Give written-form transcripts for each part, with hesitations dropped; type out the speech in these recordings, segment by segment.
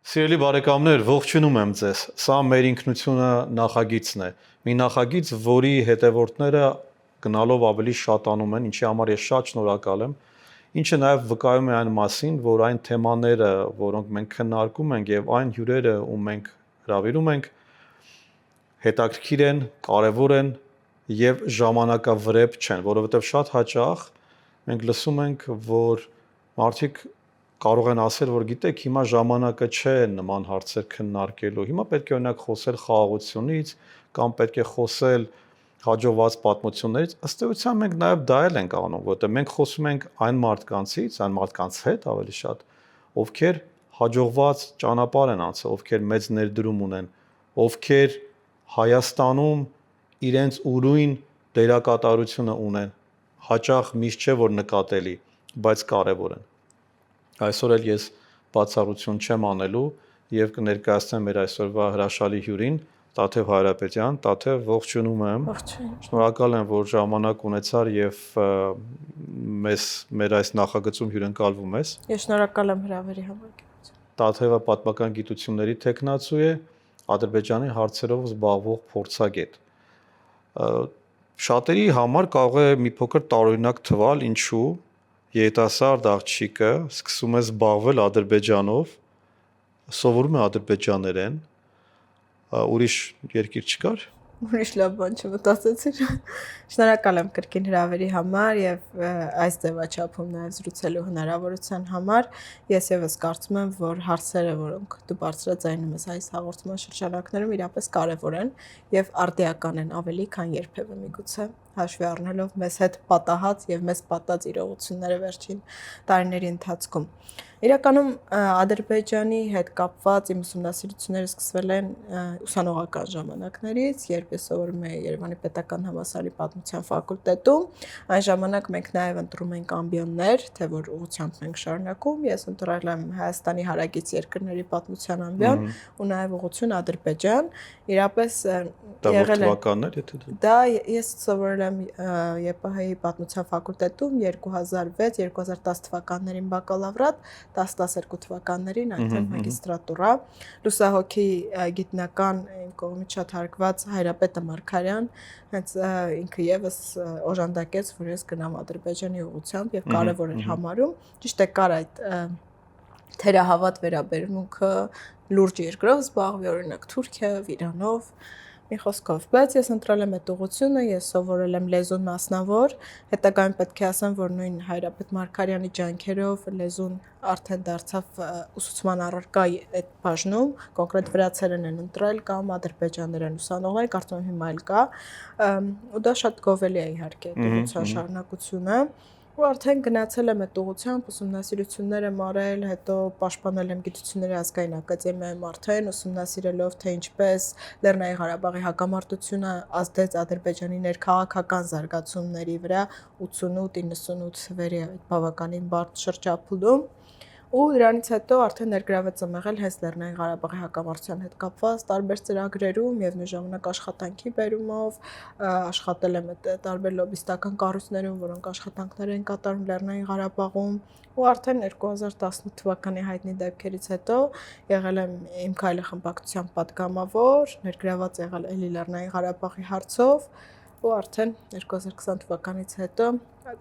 Սիրելի բարեկամներ, ողջունում եմ ձեզ։ Սա մեր ինքնությունը նախագիծն է։ Մի նախագիծ, որի հետևորդները գնալով ավելի շատանում են, ինչի համար ես շատ շնորհակալ եմ, ինչը նաև վկայում է այն մասին, որ այն թեմաները, որոնք մենք քննարկում ենք եւ այն հյուրերը, ում մենք հրավիրում ենք, հետաքրքիր են, կարևոր են եւ ժամանակավրեպ չեն, որովհետեւ շատ հաճախ մենք լսում ենք, որ մարդիկ կարող են ասել, որ գիտեք, հիմա ժամանակը չէ նման հարցեր քննարկելու։ Հիմա պետք է օրինակ խոսել խաղաղությունից կամ պետք է խոսել հաջողված պատմություններից։ Ըստ էության մենք նաև դա էլ ենք անում, որտեղ մենք խոսում ենք այն մարդկանց հետ ավելի շատ, ովքեր հաջողված ճանապարհ են անցել, ովքեր մեծ ներդրում ունեն, ովքեր Հայաստանում իրենց ուրույն դերակատարությունը ունեն։ Հաճախ միշտ չէ որ նկատելի, բայց կարևոր են։ Այսօր էլ ես բացառություն չեմ անելու եւ կներկայացնեմ մեր այսօրվա հրաշալի հյուրին Տաթև Հայրապետյան։ Տաթև, ողջունում եմ։ Ողջույն։ Շնորհակալ եմ, որ ժամանակ ունեցար եւ մեր այս նախագծում հյուրընկալվում ես։ Ես շնորհակալ եմ հրավերի համար։ Տաթևը պատմական գիտությունների թեկնածու է, Ադրբեջանի հարցերով զբաղվող փորձագետ։ Շատերի համար կարող է մի փոքր տարօրինակ թվալ, ինչու երիտասարդ աղջիկը սկսում է զբաղվել Ադրբեջանով, սովորում է ադրբեջաներեն, ուրիշ երկիր չկար։ Ուրիշ լավ բան չմտածեցի։ Շնորհակալ եմ կրկին հրավերի համար եւ այս ձևաչափում նաեւ զրուցելու հնարավորության համար։ Ես եւս կարծում եմ, որ հարցերը, որոնք դու բարձրաձայնում ես այս հաղորդման շրջանակներում, իրապես կարեւոր են եւ արդիական են ավելի, քան երբևէ միգուցե, հաշվի առնելով մեզ հետ պատահած եւ մեզ պատած իրողությունները վերջին տարիների ընթացքում։ Իրականում Ադրբեջանի հետ կապված իմ ուսումնասիրությունները սկսվել են ուսանողական ժամանակներից, երբ ես սովորում էի Երևանի Պետական համալսարանի պատմության ֆակուլտետում։ Այն ժամանակ մենք նաև ընտրում ենք ամբիոններ, թե որ ուղղությամբ ենք շարունակում։ Ես ընտրել եմ Հայաստանի հարակից երկրների պատմության ամբիոն ու նաև ուղղություն Ադրբեջան։ Իրապես եղել է թվականներ, եթե դա ես սովորել եմ ԵՊՀ-ի պատմության ֆակուլտետում 2006-2010 թվականներին բակալավրատ, 10-12 թվականներին այնտեղ մագիստրատուրա, լուսահոգի գիտնական իմ կողմից շատ հարգված Հայրապետը Մարգարյան, հենց ինքը եւս օժանդակեց, որ ես գնամ Ադրբեջանի ուղղությամբ եւ կարեւոր էր համարում, ճիշտ է կար այդ թերահավատ վերաբերմունքը լուրջ երկրով զբաղվի, օրինակ Թուրքիայով, Իրանով, մի խոսքով, բայց ես ընտրել եմ այդ ուղղությունը, ես սովորել եմ լեզուն մասնավոր, հետագայում պետք է ասեմ, որ նույն Հայրապետ Մարգարյանի ջանքերով լեզուն արդեն դարձավ ուսուցման առարկա այդ բաժնում, կոնկրետ վրացերեն են ընտրել կամ ադրբեջաներեն ուսանողներ, կարծում եմ հիմա էլ կա, ու դա շատ գովելի է իհարկե ուղղության շարունակությունը։ Ու արդեն գնացել եմ այդ ուղղությամբ, ուսումնասիրություններ եմ արել, հետո պաշտպանել եմ Գիտությունների ազգային ակադեմիայում արդեն ուսումնասիրելով, թե ինչպես Լեռնային Ղարաբաղի հակամարտությունը ազդեց Ադրբեջանի ներքաղաքական զարգացումների վրա 88-98 թվերի այդ բավականին բարդ շրջափուլում։ Ու դրանից հետո արդեն ներգրավեց եմ եղել հենց Լեռնային Ղարաբաղի հակամարտության հետ կապված տարբեր ծրագրերում եւ նույն ժամանակ աշխատանքի բերումով աշխատել եմ այդ տարբեր լոբիստական կառույցներում, որոնք աշխատանքներ են կատարում Լեռնային Ղարաբաղում ու արդեն 2018 թվականի հայտնի դեպքերից հետո եղել եմ Իմ քայլը խմբակցության պատգամավոր, ներգրաված եղել էլի Լեռնային Ղարաբաղի հարցով ու արդեն 2020 թվականից հետո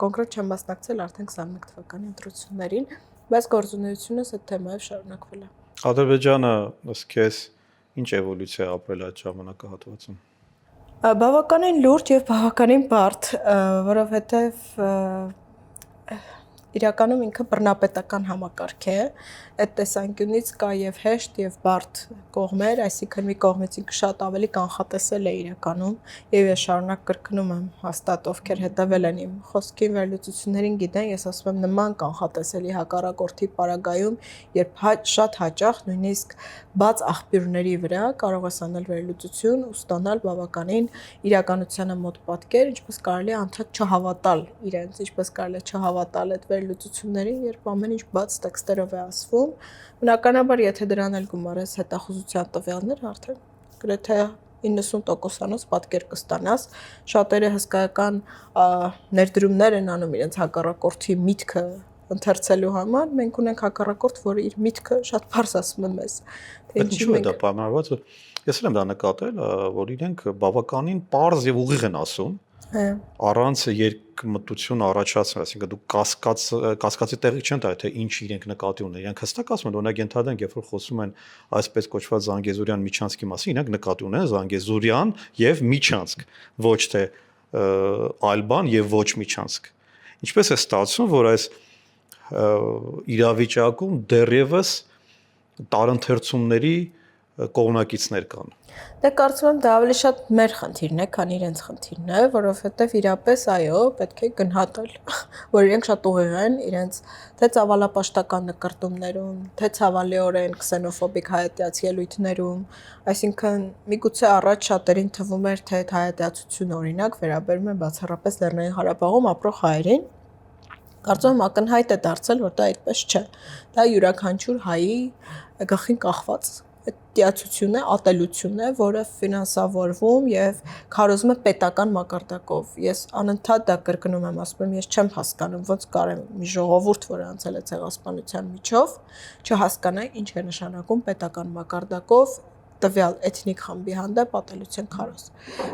կոնկրետ չեմ մասնակցել արդեն 21 թվականի ընտրություններին, բայց գործունեությունս այդ թեմայով շարունակվել է։ Ադրբեջանը ըստ քեզ ինչ էվոլյուցիա ապրել այդ ժամանակահատվածում։ Բավականին լուրջ եւ բավականին բարդ, որովհետեւ իրականում ինքը բռնապետական համակարգ է, այդ տեսանկյունից կա եւ հեշտ եւ բարդ կողմեր, այսինքն մի կողմից ինքը շատ ավելի կանխատեսել է իրականում եւ ես շարունակ կրկնում եմ հաստատ ովքեր հետևել են իմ խոսքին վերլուծություններին գիտեն, ես ասում եմ նման կանխատեսելի հակառակորդի պարագայում, երբ շատ հաճախ նույնիսկ բաց աղբյուրների վրա կարող ես անել վերլուծություն ու ստանալ բավականին իրականությանը մոտ պատկեր, ինչպես կարելի է անդադ չհավատալ իրենց, ինչպես կարելի է չհավատալ այդ վերլուծություններին, երբ ամեն ինչ բաց տեքստերով է ասվում։ Բնականաբար, եթե դրան էլ գումարես հետախուզության տվյալներ, արդեն գրեթե 90%-անոց պատկեր կստանաս, շատերը հսկայական ներդրումներ են անում իրենց հակառակորդի միտքը ընթերցելու համար, մենք ունենք հակառակորդ, որը իր միտքը շատ բարձ ասում է մեզ, թե ինչու է դա պայմանավորված։ Ես եմ դա նկատել, որ իրենք բավականին པարզ եւ ուղիղ են ասում, առանց երկմտություն առաջացնել, այսինքն դու կասկածի տեղի չեն տա, թե ինչ իրենք նկատի ունեն։ Իրենք հստակ ասում են, օրինակ ենթադրենք, երբ որ խոսում են այսպես կոչված Զանգեզուրյան միջանցքի մասին, իրենք նկատի ունեն Զանգեզուրյան եւ միջանցք, ոչ թե այլ բան եւ ոչ միջանցք։ Ինչպես է ստացվում, որ այս իրավիճակում դեռևս տարընթերցումների կողմնակիցներ կան։ Դե կարծում եմ դա ավելի շատ մեր խնդիրն է, քան իրենց խնդիրն է, որովհետև իրապես այո, պետք է գնահատել, որ իրենք շատ ուղիղ են իրենց թե ցավալապաշտական նկարտումներում, թե ցավալիորեն քսենոֆոբիկ հայատյացի ելույթներում, այսինքն միգուցե առաջ շատերին թվում էր, թե հայատյացություն օրինակ վերաբերում է բացառապես Լեռնային Ղարաբաղում ապրող հայերին, կարծում եմ ակնհայտ է դարձել, որ դա այդպես չէ։ Դա յուրաքանչյուր հայի գլխին կախված տիացություն է, ատելություն է, որը ֆինանսավորվում եւ քարոզում է պետական մակարդակով։ Ես անընդհատ դա կրկնում եմ, ասում եմ, ես չեմ հասկանում, ոնց կարող է մի ժողովուրդ, որը անցել է ցեղասպանության միջով, չհասկանա ինչ է նշանակում պետական մակարդակով տվյալ էթնիկ խմբի հանդեպ ատելության քարոզ։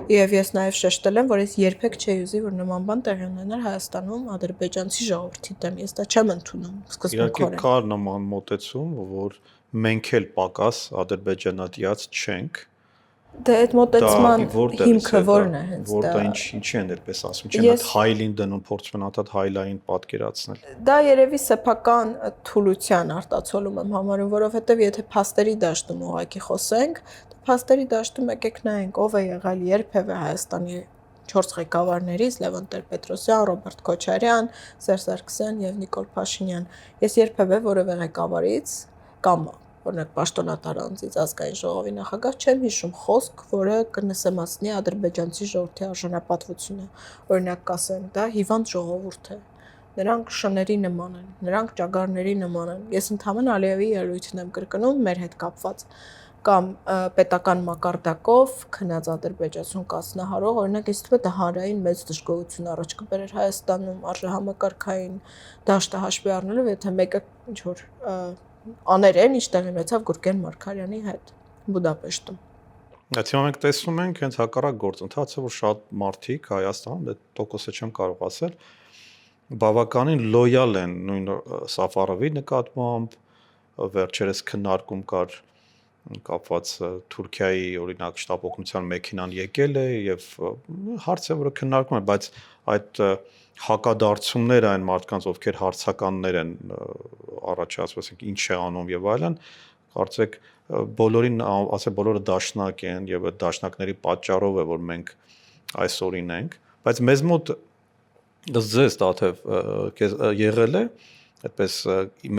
Եվ ես նաև շեշտել եմ, որ ես երբեք չէի ուզի, որ նման բան տեղի ունենար Հայաստանում ադրբեջանցի ժողովրդի դեմ։ Ես դա չեմ ընդունում սկզբունքորեն։ Իհարկե կար նման մոտեցում, որ մենք էլ պակաս ադրբեջանատիած չենք։ Դե այդ մոտեցման հիմքը ո՞րն է հենց դա։ Որտե ինչի են այդպես ասում, չեն այդ հայլին դնում, փորձում են հատ հայլային պատկերացնել։ Դա երևի սեփական թուլության արտացոլում եմ համարում, որովհետև եթե փաստերի դաշտում ուղղակի խոսենք, փաստերի դաշտում եկեք նայենք ով է եղել երբևէ Հայաստանի 4 ղեկավարներից Լևոն Տեր-Պետրոսյան, Ռոբերտ Քոչարյան, Սերժ Սարգսյան եւ Նիկոլ Փաշինյան։ Ես երբևէ որևէ ղեկավարից կամ օրինակ պաշտոնատար անձից ազգային ժողովի նախագահ չեմ հիշում խոսք, որը կնսեմացնի ադրբեջանցի ժողովրդի արժանապատվությունը։ Օրինակ կասեմ, դա հիվանդ ժողովուրդ է։ Նրանք շների նման են, նրանք ճագարների նման են։ Ես ընդհանրապես Ալիևի ելույթն եմ կրկնում մեր հետ կապված կամ պետական մակարդակով քնած ադրբեջանցուն կազմահարող, օրինակ ես թվում է դա հանրային մեծ դժգոհություն առաջ կբերեր Հայաստանում արժեհամակարգային դաշտը հաշվի առնելով, եթե մեկը ինչ որ աներ են, ինչ տեղի ունեցավ Գուրգեն Մարգարյանի հետ Բուդապեշտում։ Այսինքն մենք տեսնում ենք հենց հակառակ գործընթացը, որ շատ մարդիկ Հայաստանում, դա տոկոսը չեմ կարող ասել, բավականին լոյալ են նույն Սաֆարովի նկատմամբ, վերջերս քննարկում կար կապված Թուրքիայի օրինակ շտապ օգնության մեքենան եկել է եւ հարցը որը քննարկում է, բայց այդ հակադարձումները այն մարդկանց, ովքեր հարցականներ են առաջացնում, ասենք ինչ է անում եւ այլն, կարծեք բոլորին, ասել բոլորը դաշնակ են եւ այդ դաշնակների պատճառով է, որ մենք այսօրին ենք, բայց մեզ մոտ ձեզ Տաթև եղել է այդպես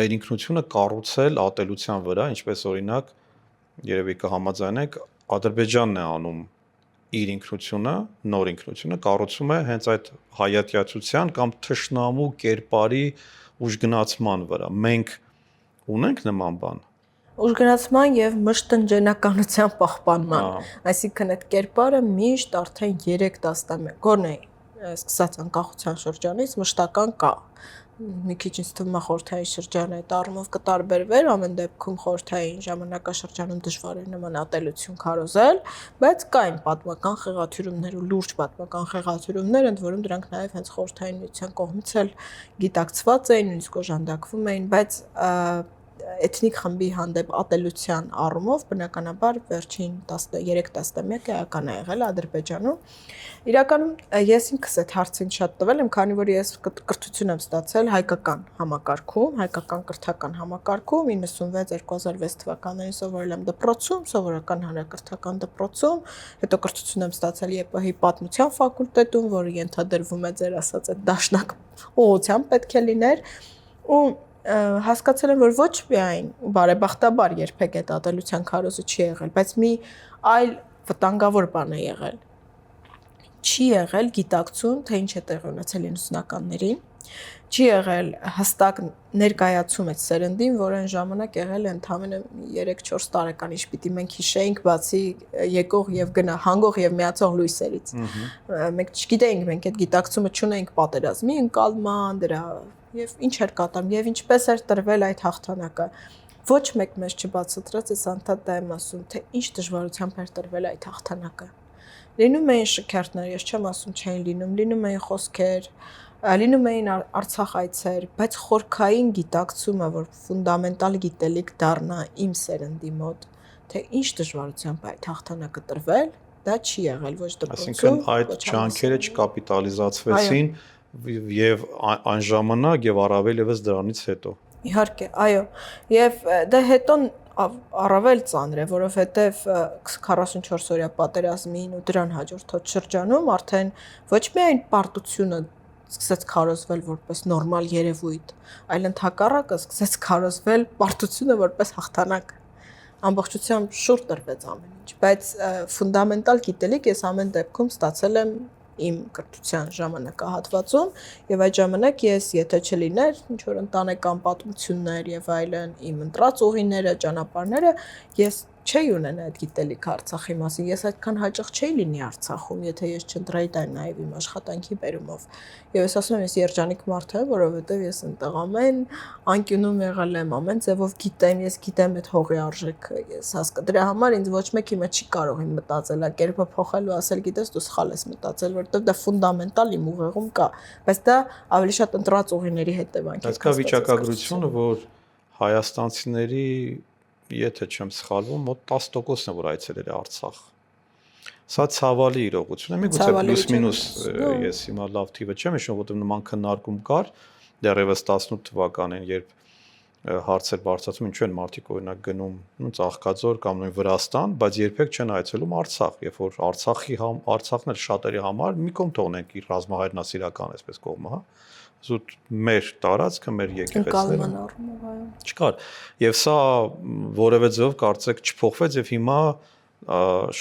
մեր ինքնությունը կառուցել ատելության վրա, ինչպես օրինակ երևի կհամաձայնեք Ադրբեջանն է անում իր ինքնությունը, նոր ինքնությունը կառուցում է հենց այդ հայատյացության կամ թշնամու կերպարի ուժգնացման վրա։ Մենք ունենք նման բան։ Ուժգնացման եւ մշտնջենականության պահպանման, այսինքն այդ կերպարը միշտ արդեն 3 տասնամյակ, գոնե սկսած անկախության շրջանից մշտական կա։ Մի քիչ ինձ թվում է խորհրդային շրջանը այդ առումով կտարբերվեր, ամեն դեպքում խորհրդային ժամանակաշրջանում դժվար է նման ատելություն քարոզել, բայց կային պատմական խեղաթյուրումներ ու լուրջ պատմական խեղաթյուրումներ, ընդ որում դրանք նաև հենց խորհրդային միության կողմից էլ գիտակցված էին, նույնիսկ օժանդակվում էին, բայց էթնիկ խմբի հանդեպ ատելության առումով բնականաբար վերջին 13 տասնամյակ էական է եղել Ադրբեջանում։ Իրականում ես ինքս այդ հարցին շատ տվել եմ, քանի որ ես կրթություն եմ ստացել հայկական համակարգում, հայկական կրթական համակարգում 96-2006 թվականներին սովորել եմ դպրոցում, սովորական հանրակրթական դպրոցում, հետո կրթություն եմ ստացել ԵՊՀ-ի պատմության ֆակուլտետում, որը ենթադրվում է ձեր ասած այդ դաշնակ ուղղությամբ պետք է լիներ, ու հասկացել եմ, որ ոչ միայն բարեբախտաբար երբեք այդ ատելության քարոզը չի եղել, բայց մի այլ վտանգավոր բան է եղել։ Չի եղել գիտակցություն, թե ինչ է տեղի ունեցել 90-ականներին, չի եղել հստակ ներկայացում այդ սերնդին, որ այն ժամանակ եղել է ընդամենը 3-4 տարեկան, ինչ պիտի մենք հիշեինք, բացի եկող եւ գնա, հանգող եւ միացող լույսերից։ Մենք չգիտեինք, մենք այդ գիտակցումը չունեինք պատերազմի ընկալման, դրա եւ ինչ էր կատարում եւ ինչպես էր տրվել այդ հաղթանակը։ Ոչ մեկ մեզ չբացատրեց, այս անդադը եմ ասում, թե ինչ դժվարությամբ էր տրվել այդ հաղթանակը։ Լինում էին շքերթներ, ես չեմ ասում չէին լինում էին խոսքեր, լինում էին Արցախ այցեր, բայց խորքային գիտակցումը, որ ֆունդամենտալ գիտելիք դառնա իմ սերնդի մոտ, թե ինչ դժվարությամբ այդ հաղթանակը տրվել, դա չի եղել ոչ դպրոցում։ Այսինքն այդ ջանքերը չկապիտալիզացվեցին եւ այն ժամանակ եւ առավել եւս դրանից հետո։ Իհարկե, այո, եւ դա հետո առավել ծանր է, որովհետեւ 44 օրյա պատերազմին ու դրան հաջորդած շրջանում արդեն ոչ միայն պարտությունը սկսեց քարոզվել որպես նորմալ երևույթ, այլ ընդհակառակը սկսեց քարոզվել պարտությունը որպես հաղթանակ։ Ամբողջությամբ շուրջ տրվեց ամեն ինչ, բայց ֆունդամենտալ գիտելիք ես ամեն դեպքում ստացել եմ իմ կրթության ժամանակահատվածում եւ այդ ժամանակ ես եթե չլիներ ինչ որ ընտանեկան պատմություններ եւ այլն իմ ընտրած ուղիները, ճանապարհները, ես չէի ունենա այդ գիտելիքը Արցախի մասին, ես այդքան հաճախ չէի լինի Արցախում, եթե ես չընտրեի դա նաեւ իմ աշխատանքի բերումով։ Եվ ես ասում եմ, ես երջանիկ մարդ եմ, որովհետեւ ես ընտեղ ամեն անկյունում եղել եմ, ամեն ձևով գիտեմ, ես գիտեմ այդ հողի արժեքը, ես հասկա։ Դրա համար ինձ ոչ մեկ հիմա չի կարող իմ մտածելակերպը փոխել ու ասել, գիտես, դու սխալ ես մտածել, որովհետեւ դա ֆունդամենտալ իմ ուղեղում կա, բայց դա ավելի շատ ընտրած ուղիների հետևանք է։ Այս կա վիճակագրությունը, որ հայաստանցիների, եթե չեմ սխալվում, մոտ 10%-ն է որ այցելել է Արցախ։ Սա ցավալի իրողություն է, միգուցե պլյուս-մինուս ես հիմա լավ թիվը չեմ հիշում, որովհետև նման քննարկում կար դեռևս 18 թվականին, երբ հարցեր բարձրացում, ինչու են մարդիկ օրինակ գնում Ծաղկաձոր կամ նույն Վրաստան, բայց երբեք չեն այցելում Արցախ, երբ որ Արցախն էլ շատերի համար մի կողմ թողնենք իր ռազմահայրենասիրական այսպես կողմը, հա, զուտ մեր տարածքը, մեր եկեղեցիները չկար։ Եվ սա որևէ ձևով կարծեք չփոխվեց եւ հիմա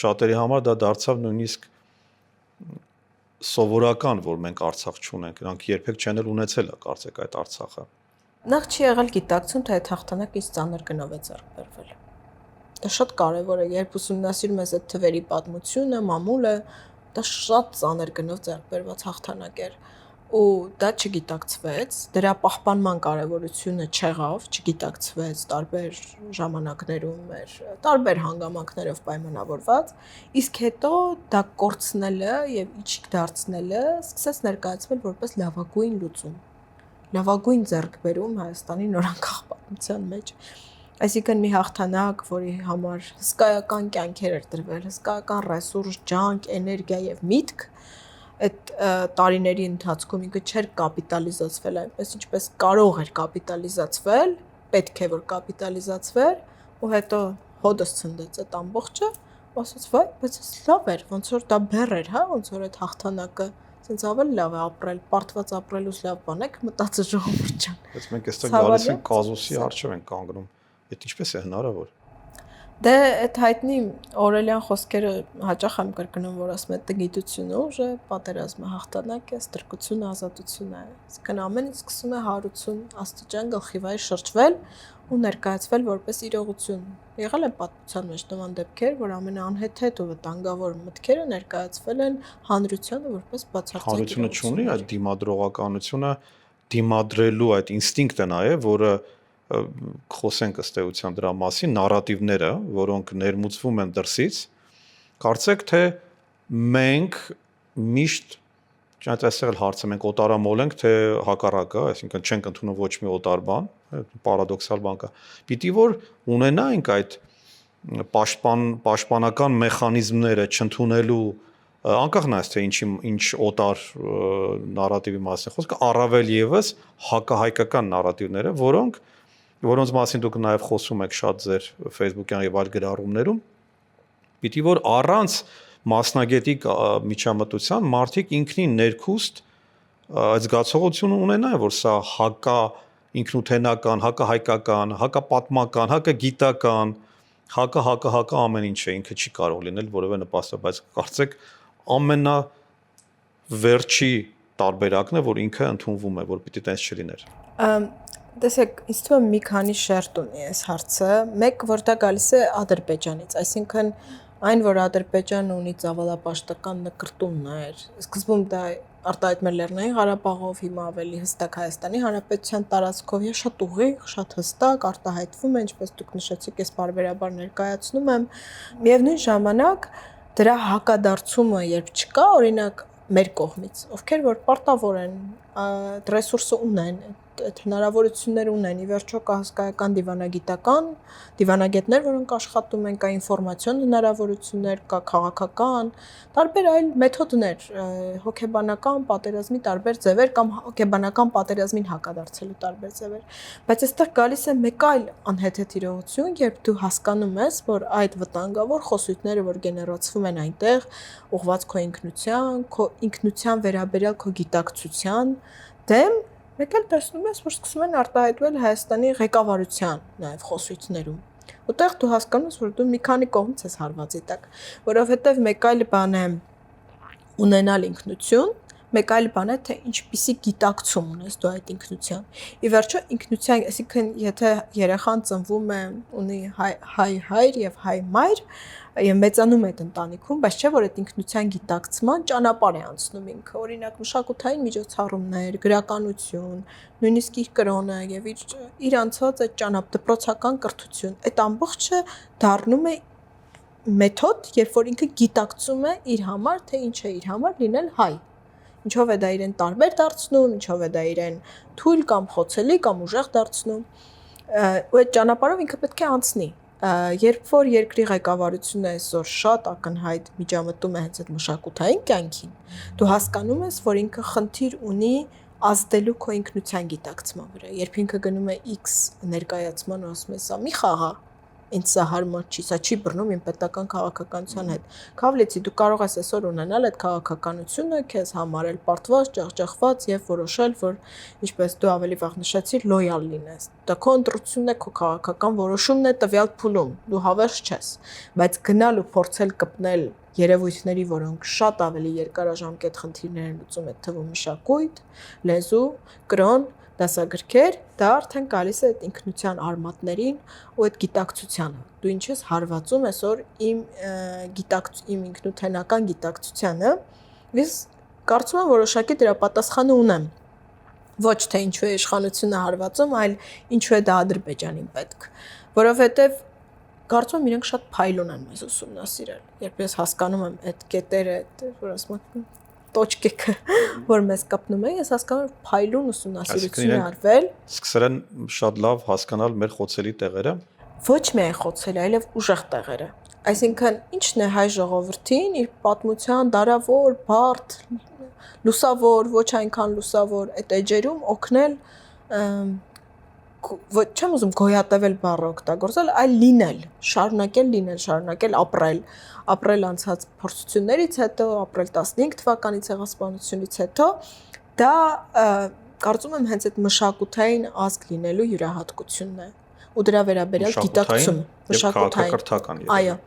շատերի համար դա դարձավ նույնիսկ սովորական, որ մենք Արցախ չունենք, նրանք երբեք չեն էլ ունեցել կարծեք այդ Արցախը։ Նախ չի եղել գիտակցում, թե այդ հաղթանակը ինչ ծանր գնով է ձեռք բերվել։ Դա շատ կարևոր է, երբ ուսումնասիրում ես այդ թվերի պատմությունը, մամուլը, դա շատ ծանր գնով ձեռք բերված հաղթանակ էր։ Ու դա չգիտակցվեց, դրա պահպանման կարևորությունը չեղավ, չգիտակցվեց տարբեր ժամանակներում մեր տարբեր հանգամանքներով պայմանավորված, իսկ հետո դա կորցնելը եւ իջիկ դարձնելը սկսեց ներկայացվել որպես լավագույն լուծում, լավագույն ձեռքբերում Հայաստանի նորանկախ պատմության մեջ։ Այսինքն մի հաղթանակ, որի համար հսկայական կյանքեր էր տրվել, հսկայական ռեսուրս, ջանք, էներգիա եւ միտք այդ տարիների ընթացքում ինքը չէր կապիտալիզացվել այնպես, ինչպես կարող էր կապիտալիզացվել, պետք է որ կապիտալիզացվեր, ու հետո հոդս ցնդեց այդ ամբողջը, ու ասաց, վայ, բայց էս լավ էր, ոնց որ դա բեռ էր, հա, ոնց որ այդ հաղթանակը, ցենց ավելի լավ է ապրել, պարտված ապրելուց լավ բան եք մտածը ժողովուրդ ջան։ Բայց մենք այստեղ գալիս ենք կազուսի առջև ենք կանգնում։ Այդ ինչպես է հնարավոր։ Դե այդ հայտնի Օրելյան խոսքերը հաճախ եմ կրկնում, որ ասում է տգիտությունը ուժ է, պատերազմը հաղթանակ է, ստրկությունը ազատություն է։ Այսինքն ամեն ինչ սկսում է հարություն, աստիճան գլխիվայր շրջվել ու ներկայացվել որպես իրողություն։ Եղել են պատմության մեջ նման դեպքեր, որ ամենաանհեթեթ ու վտանգավոր մտքերը ներկայացվել են հանրությանը որպես բացարձակ հանրությունը չունի այդ դիմադրողականությունը, դիմադրելու այդ ինստինկտը նաև, որը խոսենք ըստ էության դրա մասին, նարատիվները, որոնք ներմուծվում են դրսից, կարծեք թե մենք միշտ այստեղ հարցը մենք օտարամոլ ենք, թե հակառակը, այսինքն չենք ընդունում ոչ մի օտար բան, պարադոքսալ բան կա։ Պիտի որ ունենայինք այդ պաշտպանական մեխանիզմները չընդունելու, անկախ նայած թե ինչ օտար նարատիվի մասին խոսքը, առավել եւս հակահայկական նարատիվները, որոնց մասին դուք նաև խոսում եք շատ ձեր Facebook-յան եւ այլ գրառումներում, պիտի որ առանց մասնագետի միջամտության մարդիկ ինքնին ներքուստ այդ զգացողությունը ունենան, որ սա հակա ինքնութենական, հակահայկական, հակապատմական, հակագիտական, հակա ամեն ինչ է, ինքը չի կարող լինել որևէ նպաստով, բայց կարծեք ամենավերջի տարբերակն է, որ ինքը ընդունվում է, որ պիտի տենց չլիներ։ Տեսեք, ինձ թվում է մի քանի շերտ ունի այս հարցը, մեկ որ դա գալիս է Ադրբեջանից, այսինքն այն որ Ադրբեջանը ունի ծավալապաշտական նկրտումներ, սկզբում դա արտահայտում էր Լեռնային Ղարաբաղով, հիմա ավելի հստակ Հայաստանի Հանրապետության տարածքով եւ շատ ուղիղ, շատ հստակ արտահայտվում է, ինչպես դուք նշեցիք, ես բարբերաբար ներկայացնում եմ։ Միևնույն ժամանակ դրա հակադարձումը երբ չկա, օրինակ մեր կողմից, ովքեր որ պարտավոր են, ռեսուրսը ունեն, այդ հնարավորություններ ունեն, ի վերջո կա հսկայական դիվանագետներ, որոնք աշխատում են, կա ինֆորմացիոն հնարավորություններ, կա քաղաքական, տարբեր այլ մեթոդներ, հոգեբանական պատերազմի տարբեր ձևեր կամ հոգեբանական պատերազմին հակադարձելու տարբեր ձևեր, բայց այստեղ գալիս է մեկ այլ անհեթեթ իրողություն, երբ դու հասկանում ես, որ այդ վտանգավոր խոսույթները, որ գեներացվում են այնտեղ, ուղղված քո ինքնության վերաբերյալ քո գիտակցության դեմ, մեկ էլ տեսնում ես, որ սկսում են արտահայտվել Հայաստանի ղեկավարության նաև խոսույթներում։ Որտեղ դու հասկանում ես, որ դու մի քանի կողմից ես հարվածի տակ, որովհետև մեկ այլ բան է ունենալ ինքնություն, մեկ այլ բան է, թե ինչպիսի գիտակցում ունես դու այդ ինքնության։ Ի վերջո ինքնության, այսինքն եթե երեխան ծնվում է, ունի հայ հայր եւ հայ մայր, եւ մեծանում է այդ ընտանիքում, բայց չէ որ այդ ինքնության գիտակցման ճանապարհ է անցնում ինքը, օրինակ մշակութային միջոցառումներ, գրականություն, նույնիսկ իր կրոնը եւ իր անցած այդ դպրոցական կրթություն, այդ ամբողջը դառնում է մեթոդ, երբ որ ինքը գիտակցում է իր համար, թե ինչ է իր համար լինել հայ։ Ինչով է դա իրեն տարբեր դարձնում, ինչով է դա իրեն թույլ կամ խոցելի կամ ուժեղ դարձնում, ու այդ ճանապարհով ինքը պետք է անցնի։ Երբ որ երկրի ղեկավարությունը այսօր շատ ակնհայտ միջամտում է հենց այդ մշակութային կյանքին, դու հասկանում ես, որ ինքը խնդիր ունի ազդելու քո ինքնության գիտակցման վրա։ Երբ ինքը գնում է X ներկայացման ու ասում է, սա մի խաղ է, ինձ սա հարմար չի, սա չի բռնում իմ պետական քաղաքականության հետ։ Քավլեցի դու կարող ես այսօր ունենալ այդ քաղաքականությունը, քեզ համարել պարտված, ջախջախված եւ որոշել, որ ինչպես դու ավելի վաղ նշեցիր, լոյալ լինես։ Դա քո ընտրությունն է, քո քաղաքական որոշումն է տվյալ փուլում, դու հավերժ չես, բայց գնալ ու փորձել կպնել երևույթների, որոնք շատ ավելի երկարաժամկետ խնդիրներ են լուծում, այդ թվում մշակույթ, լեզու, կրոն, դասագրքեր, դա արդեն գալիս է այդ ինքնության արմատներին ու այդ գիտակցությանը։ Դու ինչ ես հարվածում այսօր իմ ինքնութենական գիտակցությանը, ես կարծում եմ որոշակի դրա պատասխանը ունեմ։ Ոչ թե ինչու է իշխանությունը հարվածում, այլ ինչու է դա Ադրբեջանին պետք, որովհետև կարծում եմ իրենք շատ փայլուն են մեզ ուսումնասիրել։ Երբ ես հասկանում եմ այդ կետերը, որ ասում եմ տոճկեքը, որ մեզ կապնում է, ես հասկանում եմ փայլուն ուսումնասիրություն է արվել։ Սկսել են շատ լավ հասկանալ մեր խոցելի տեղերը։ Ոչ միայն խոցելի, այլև ուժեղ տեղերը։ Այսինքն, ինչն է հայ ժողովրդին իր պատմության դարավոր, բարդ, լուսավոր, ոչ այնքան լուսավոր այդ էջերում օգնել ոչ չեմ ուզում գոյատևել բառը օգտագործել, այլ լինել, շարունակել ապրել անցած փորձություններից հետո, ապրել 15 թվականի ցեղասպանությունից հետո, դա կարծում եմ հենց այդ մշակութային ազգ լինելու յուրահատկությունն է ու դրա վերաբերյալ գիտակցում, մշակութային, այո։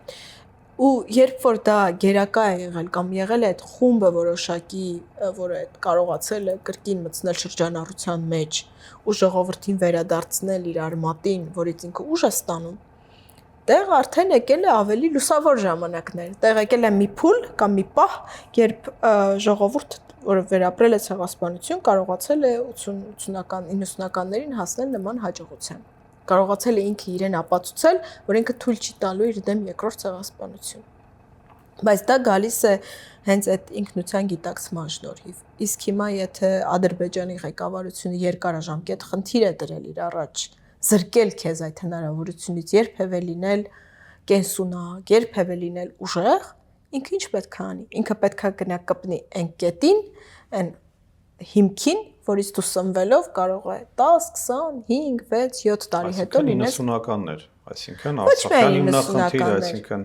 Ու երբ որ դա գերակա է եղել կամ եղել է այդ խումբը որոշակի, որը այդ կարողացել է կրկին մտցնել շրջանառության մեջ ու ժողովրդին վերադարձնել իր արմատին, որից ինքը ուժ է ստանում, տեղ արդեն եկել է ավելի լուսավոր ժամանակներ, տեղ եկել է մի փուլ կամ մի պահ, երբ ժողովուրդը, որը վերապրել է ցեղասպանություն, կարողացել է 80-90-ական, 90-ականներին հասնել նման հաջողության։ Կարողացել է ինքը իրեն ապացուցել, որ ինքը թույլ չի տալու իր դեմ երկրորդ ցեղասպանություն։ Բայց դա գալիս է հենց այդ ինքնության գիտակցման շնորհիվ։ Իսկ հիմա եթե Ադրբեջանի ղեկավարությունը երկարաժամկետ խնդիր է դրել իր առաջ, զրկել քեզ այդ հնարավորությունից երբևէ լինել կենսունակ, երբևէ լինել ուժեղ, ինքը ինչ պետք է անի։ Ինքը պետք է գնա կպնի այն կետին, այն հիմքին, որից դու սնվելով կարող է 10, 20, 5, 6, 7 տարի հետո լինես 90-ականներ, այսինքն Արցախյան հիմնախնդիրը, այսինքն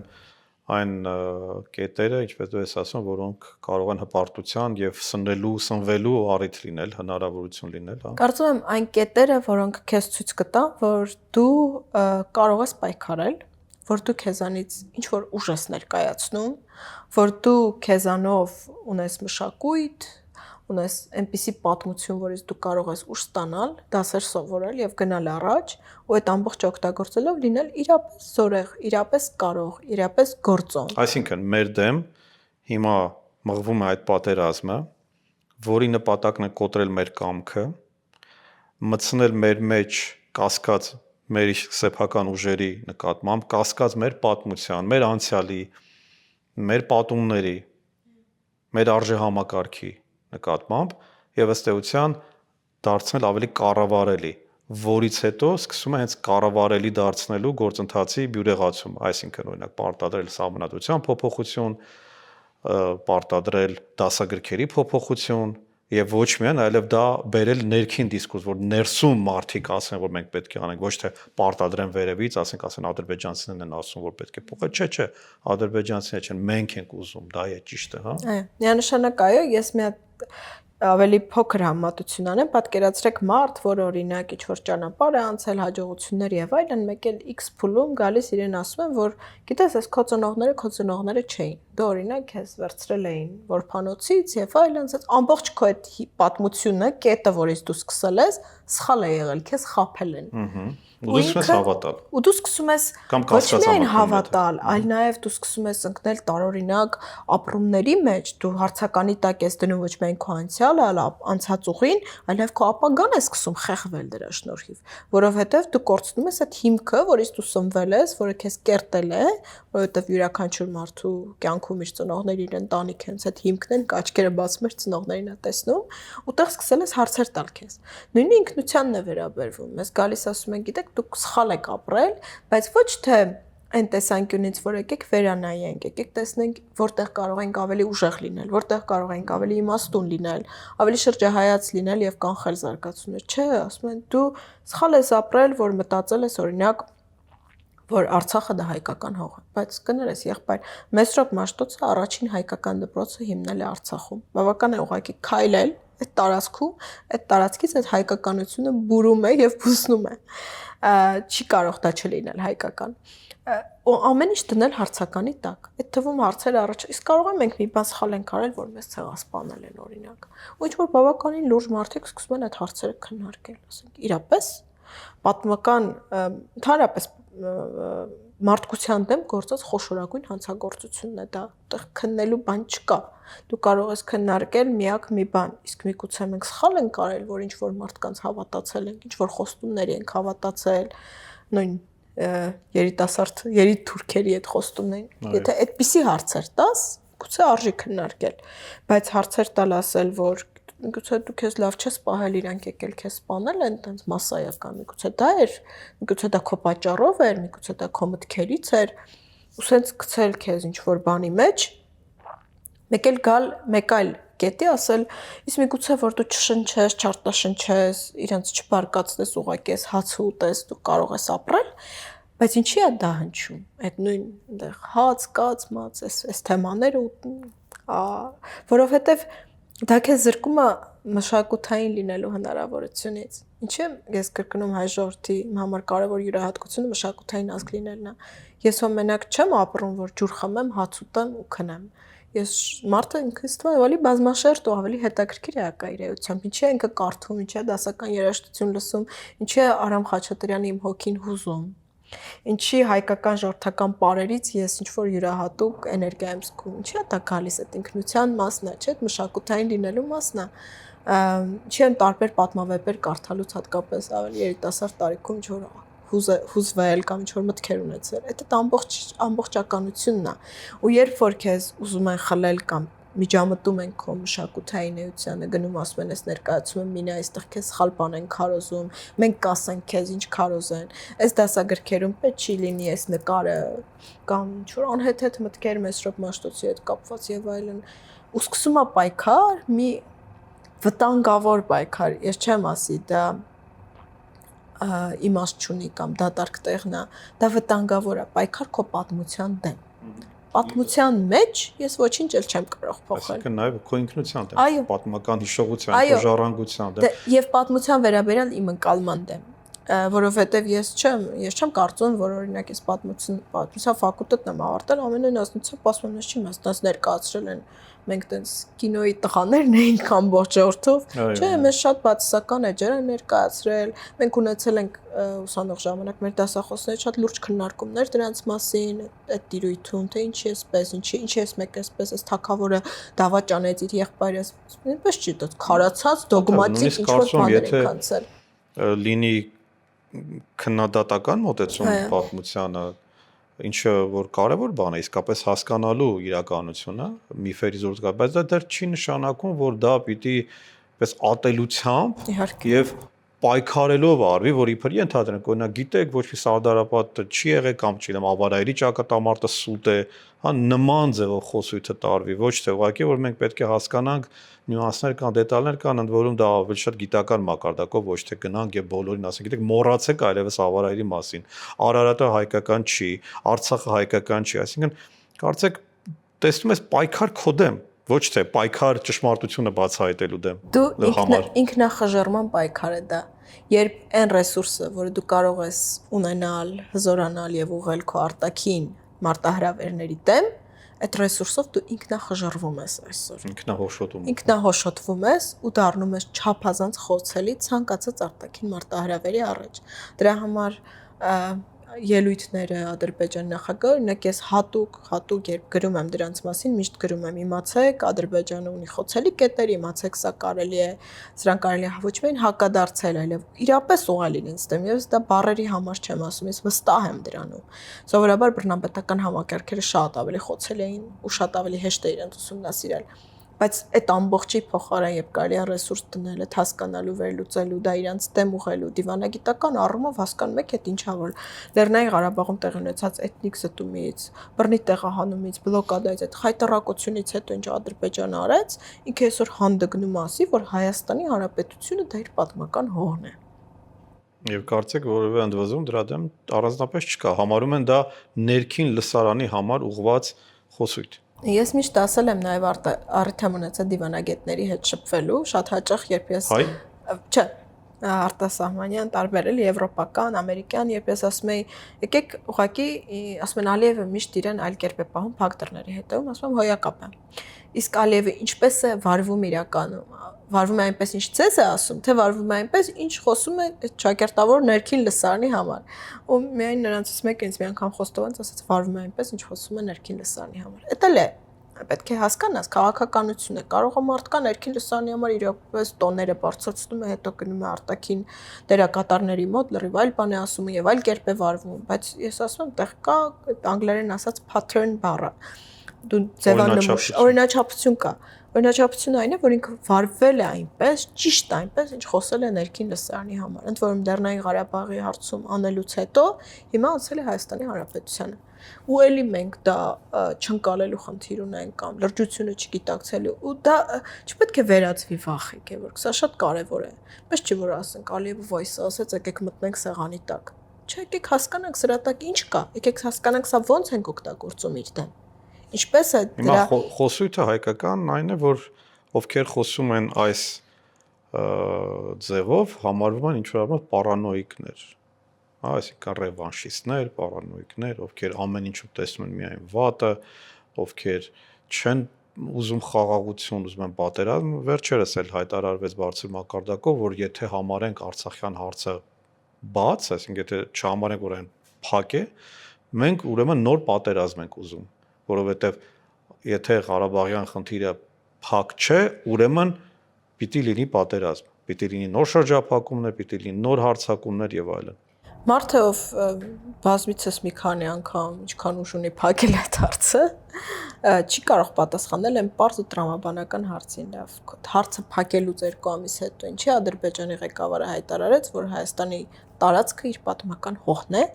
այն կետերը, ինչպես դու ես ասում, որոնք կարող են հպարտության եւ սնվելու առիթ լինել, հնարավորություն լինել, հա։ Կարծում եմ այն կետերը, որոնք քեզ ցույց կտան, որ դու կարող ես պայքարել, որ դու քեզանից ինչ որ ուժ ես ներկայացնում, որ դու քեզանով ունես մշակույթ, ունես այնպիսի պատմություն, որից դու կարող ես ուժ ստանալ, դասեր սովորել եւ գնալ առաջ, ու այդ ամբողջը օգտագործելով լինել իրապես զորեղ, իրապես կարող, իրապես գործոն։ Այսինքն մեր դեմ հիմա մղվում է այդ պատերազմը, որի նպատակն է կոտրել մեր կամքը, մտցնել մեր մեջ կասկած մեր սեփական ուժերի նկատմամբ, կասկած մեր պատմության, մեր անցյալի, մեր պատումների, մեր արժեհամակարգի նկատմամբ եւ ըստ էության դարձնել ավելի կառավարելի, որից հետո սկսում է հենց կառավարելի դարձնելու գործընթացի բյուրեղացում, այսինքն օրինակ պարտադրել սահմանադրության փոփոխություն, պարտադրել դասագրքերի փոփոխություն եւ ոչ միայն, այլև դա բերել ներքին դիսկուրս, որ ներսում մարդիկ ասեն, որ մենք պետք է անենք, ոչ թե պարտադրեն վերևից, ասեն ադրբեջանցիներն են ասում, որ պետք է փոխել, չէ, ադրբեջանցիները չեն, մենք ենք ուզում, դա է ճիշտը, հա։ Այո, միանշանակ այո, ես մի հատ ավելի փոքր համատություն անեմ, պատկերացրեք մարդ, որը օրինակ ինչ-որ ճանապարհ է անցել, հաջողություններ եւ այլն, մեկ էլ X փուլում գալիս իրեն ասում են, որ գիտես, այս քո ծնողները չէին։ Դու օրինակ քեզ վերցրել էին որփանոցից եւ այլն, ասած ամբողջ քո այդ պատմությունը, կետը, որից դու սկսել ես, սխալ է եղել, քեզ խաբել են։ Ու դու սկսում ես հավատալ։ Ու դու սկսում ես ոչ միայն հավատալ, այլ նաև դու սկսում ես ընկնել տարօրինակ ապրումների մեջ, դու հարցականի տակ ես դնում ոչ միայն քո անցյալը, այլ անցած ուղին, այլև քո ապագան է սկսում խեղվել դրա շնորհիվ, որովհետև դու կորցնում ես այդ հիմքը, որից դու սնվել ես, որը քեզ կերտել է, որովհետև յուրաքանչյուր մարդու կյանքում իր ծնողները իր ընտանիք են, այդ հիմքն են, աչքերը բացում ես ծնողներին է տեսնում, ուտեղ սկսել ես հարցեր տալ քեզ։ Նույնը ինքնությանն է վերաբերվում։ Մեզ գալիս ասում են, գիտեք, դուք սխալ եք ապրել, բայց ոչ թե այն տեսանկյունից, որ եկեք վերանայենք, եկեք տեսնենք, որտեղ կարող ենք ավելի ուժեղ լինել, որտեղ կարող ենք ավելի իմաստուն լինել, ավելի շրջահայաց լինել եւ կանխել զարգացումներ։ Չէ, ասում են, դու սխալ ես ապրել, որ մտածել ես օրինակ, որ Արցախը դա հայկական հող է, բայց կներես եղբայր, Մեսրոպ Մաշտոցը առաջին հայկական դպրոցը հիմնել է Արցախում։ Բավական է ուղղակի քայլել այդ տարածքում, այդ տարածքից այդ հայկականությունը բուրում է եւ բուսնում է։ Չի կարող դա չլինել հայկական։ Ու ամեն ինչ դնել հարցականի տակ։ Այդ թվում հարցերը առաջ, իսկ կարող է մենք մի բան սխալ ենք արել, որ մեզ ցեղասպանել են օրինակ։ Ու ինչ որ բավականին լուրջ մարդիկ սկսում են այդ հարցերը քննարկել, ասենք, իրապես պատմական ընդհանրապես մարդկության դեմ գործած խոշորագույն հանցագործությունն է դա, այդտեղ քննելու բան չկա։ Դու կարող ես քննարկել միակ մի բան, իսկ միգուցե մենք սխալ ենք արել, որ ինչ որ մարդկանց հավատացել ենք, ինչ որ խոստումների ենք հավատացել, նույն երիտասարդ թուրքերի այդ խոստումներին։ Եթե այդպիսի հարցեր տաս, գուցե արժի քննարկել, բայց հարցեր տալ ասել, որ միգուցե դու քեզ լավ չես պահել, իրանք եկել քեզ սպանել են, այնտենց մասսայական, միգուցե դա էր, միգուցե դա քո պատճառով էր, միգուցե դա քո մտքերից էր, ու սենց գցել քեզ ինչ որ բանի մեջ, մեկ էլ գալ մեկ այլ կետի ասել, իսկ միգուցե որ դու չշնչես, չարտաշնչես, իրենց չբարկացնես, ուղղակի ես հաց ուտես, դու կարող ես ապրել, բայց ինչի է դա հնչում, այդ նույն այնտեղ հաց, կաց, մաց, այս թեմաները, որովհետև դա քեզ զրկում է մշակութային լինելու հնարավորությունից։ Ինչի՞ ես կրկնում հայ ժողովրդի համար կարևոր յուրահատկությունը մշակութային ազգ լինելն է։ Ես մենակ չեմ ապրում, որ ջուր խմեմ, հաց ուտեմ ու քնեմ։ Ես մարդը ինքս թվում է ավելի բազմաշերտ ու ավելի հետաքրքիր էակայրեությամբ։ Ինչի՞ ինքը կարդում, ինչի՞ է դասական երաժշտություն լսում, ինչի՞ է Արամ Խաչատրյանի իմ հոգին հուզում։ Ինչի հայկական ժողովրդական պարերից ես ինչ-որ յուրահատուկ էներգիա եմ զգում։ Ինչի՞ է դա գալիս, այդ ինքնության մասն է, չէ՞, մշակութային լինելու մասն է։ Ինչի՞ են տարբեր պատմավեպեր կարդալուց հատկապես ավելի երիտասարդ տարիքում ինչ-որ հուզվել կամ ինչ-որ մտքեր ունեցել։ Այդ ամբողջականությունն է։ Ու երբ որ քեզ ուզում են խլել կամ միջամտում են քո մշակութային էությանը, գնում ասում են, այս ներկայացումը մինը, այստեղ քեզ սխալ բան են քարոզում, մենք կասենք քեզ ինչ քարոզեն, այս դասագրքերում պետք չի լինի այս նկարը կամ ինչ-որ անհեթեթ մտքեր Մեսրոպ Մաշտոցի հետ կապված եւ այլն, ու սկսում է պայքար, մի վտանգավոր պայքար, ես չեմ ասի դա իմաստ չունի կամ դատարկ տեղն է, դա վտանգավոր է, պայքար քո պատմության դեմ։ Պատմության մեջ ես ոչինչ էլ չեմ կարող փոխել։ Այսինքն նաև քո ինքնության դեմ, պատմական հիշողության, քո ժառանգության դեմ։ Եվ պատմության վերաբերյալ իմ ընկալման դեմ։ որովհետև ես չեմ կարծում, որ օրինակ ես պատմության ֆակուլտետն եմ ավարտել, ամենայն ազնվությամբ պաշտոնյանց չի մասնաց ներկայացրել են մենք տենց կինոյի տղաներն էինք ամբողջ ժողովրդով, չէ, մեզ շատ բացասական էջեր են ներկայացրել, մենք ունեցել ենք ուսանող ժամանակ մեր դասախոսների շատ լուրջ քննարկումներ դրանց մասին, այդ տիրույթում, թե ինչի էսպես, ինչի էս մեկ էսպես, էս թակավորը դավաճ անեց իր եղբայրը, այնպես չի, դա քարացած դոգմատիկ ինչ-որ բաներ են կանցել։ Լինի քննադատական մոտեցում պատմությանը, ինչը որ կարևոր բան է, իսկապես հասկանալու իրականությունը, միֆերի զորացումը, բայց դա դեռ չի նշանակում, որ դա պիտի պես ատելությամբ եւ պայքարելով արվի, որ իբր ենթադրենք, օրինակ գիտեք, ոչ մի Սարդարապատ չի եղել կամ չգիտեմ, Ավարայրի ճակատամարտը սուտ է, հա նման ձևով խոսույթը տարվի, ոչ թե ուղղակի որ մենք պետք է հասկանանք նյուանսներ կան, դետալներ կան, ընդ որում դա ավելի շատ գիտական մակարդակով, ոչ թե գնանք եւ բոլորին ասենք, գիտեք, մոռացեք այլևս Ավարայրի մասին։ Արարատը հայկական չի, Արցախը հայկական չի, այսինքն կարծեք տեսնում ես պայքար քո դեմ, ոչ թե պայքար ճշմարտությունը բացահայտելու դեմ։ Դու ինքնախժռման պայքար է դա։ Երբ այն ռեսուրսը, որը դու կարող ես ունենալ, հզորանալ եւ ուղղել քո արտաքին մարտահրավերների դեմ, այդ ռեսուրսով դու ինքնախժռվում ես այսօր։ Ինքնահոշոտվում ես ու դառնում ես չափազանց խոցելի ցանկացած արտաքին մարտահրավերի առաջ։ Դրա համար ելույթները Ադրբեջանի նախագահը, օրինակ ես հատուկ երբ գրում եմ դրանց մասին, միշտ գրում եմ, իմացեք, Ադրբեջանը ունի խոցելի կետեր, իմացեք, սրանք կարելի է ոչ միայն հակադարձել, այլև իրապես ուղղել իրենց դեմ, ես դա բառերի համար չեմ ասում, ես վստահ եմ դրանում։ Սովորաբար բռնապետական համակարգերը շատ ավելի խոցելի էին ու շատ ավելի հեշտ է իրենց ուսումնասիրել։ Բայց այդ ամբողջի փոխարեն երբ կարելի է ռեսուրս դնել, այդ հասկանալու, վերլուծելու, դա իրանց դեմ ուղղելու, դիվանագիտական առումով հասկանում եք այդ ինչա որ Լեռնային Ղարաբաղում տեղի ունեցած էթնիկ զտումից, բռնի տեղահանումից, բլոկադայից, այդ խայտառակությունից հետո ինչ Ադրբեջանը արեց, ինքը այսօր հանդգնում ասի, որ Հայաստանի Հանրապետությունը դա իր պատմական հողն է։ Եվ կարծեք որևէ ընդվզում դրա դեմ առանձնապես չկա, համարում են դա ներքին լսարանի համար ուղղված խոսույթ։ Ես միշտ ասել եմ նաև առիթ եմ ունեցել դիվանագետների հետ շփվելու, շատ հաճախ երբ ես չէ, արտասահմանյան տարբերել եվրոպական, ամերիկյան, երբ ես ասում եի, եկեք ուղղակի ասում են Ալիևը միշտ իրեն այլ կերպ է պահում փակ դռների հետևում, ասում եմ հոյակապ է։ Իսկ Ալիևը ինչպես է վարվում իրականում, վարվում է այնպես ինչ ցես է ասում, թե վարվում է այնպես ինչ խոսում է ճակերտավոր ներքին լսարանի համար։ Ու միայն նրանցից մեկը ինձ մի անգամ խոստովանց ասաց վարվում է այնպես ինչ խոսում է ներքին լսարանի համար։ Էդ էլ է պետք է հասկանաս քաղաքականություն է, կարող է մարդկա ներքին լսարանի համար իրապես տոները բարձրացնում է, հետո գնում է արտաքին դերակատարների մոտ լրիվ այլ բան է ասում եւ այլ կերպ է վարվում, բայց ես ասում եմ, տեղ կա անգլերեն ասած pattern բառը։ Դու ձևանմուշ, օրինաչափություն կա։ Օրինաչափությունը այն է, որ ինքը վարվել է այնպես, ճիշտ այնպես, ինչ խոսել է ներքին լսարանի համար։ Ընդ որում Լեռնային Ղարաբաղի հարցում անելուց հետո հիմա անցել է Հայաստանի Հանրապետությանը։ Ու էլի մենք դա չընկալելու խնդիր ունենք կամ լրջությունը չգիտակցելու ու դա չպետք է վերածվի վախի, որ սա շատ կարևոր է։ Բայց չի որ ասենք Ալիևը voice ասեց, եկեք մտնենք սեղանի տակ։ Չէ, եկեք հասկանանք սրա տակ ինչ կա, եկեք հասկանանք սա ոնց ենք օգտագործում իր դեմ։ Ինչպես է դրա խոսույթը հայկական այն է, որ ովքեր խոսում են այս ձևով համարվում են ինչ-որ առումով պարանոիկներ, այսինքն ռևանշիստներ, պարանոիկներ, ովքեր ամեն ինչում տեսնում են միայն վատը, ովքեր չեն ուզում խաղաղություն, ուզում են պատերազմ, վերջերս էլ հայտարարվեց բարձր մակարդակով, որ եթե համարենք Արցախյան հարցը բաց, այսինքն եթե չհամարենք, որ այն փակ է, մենք ուրեմն նոր պատերազմ ենք ուզում, որովհետև եթե Ղարաբաղյան խնդիրը փակ չէ, ուրեմն պիտի լինի պատերազմ, պիտի լինի նոր շրջափակումներ, պիտի լինի նոր հարձակումներ եւ այլն։ Մարդը ով բազմիցս մի քանի անգամ ինչքան ուժ ունի փակել այդ հարցը, չի կարող պատասխանել այն պարզ ու տրամաբանական հարցին, լավ, հարցը փակելուց 2 ամիս հետո ինչի Ադրբեջանի ղեկավարը հայտարարեց, որ Հայաստանի տարածքը իր պատմական հողն է,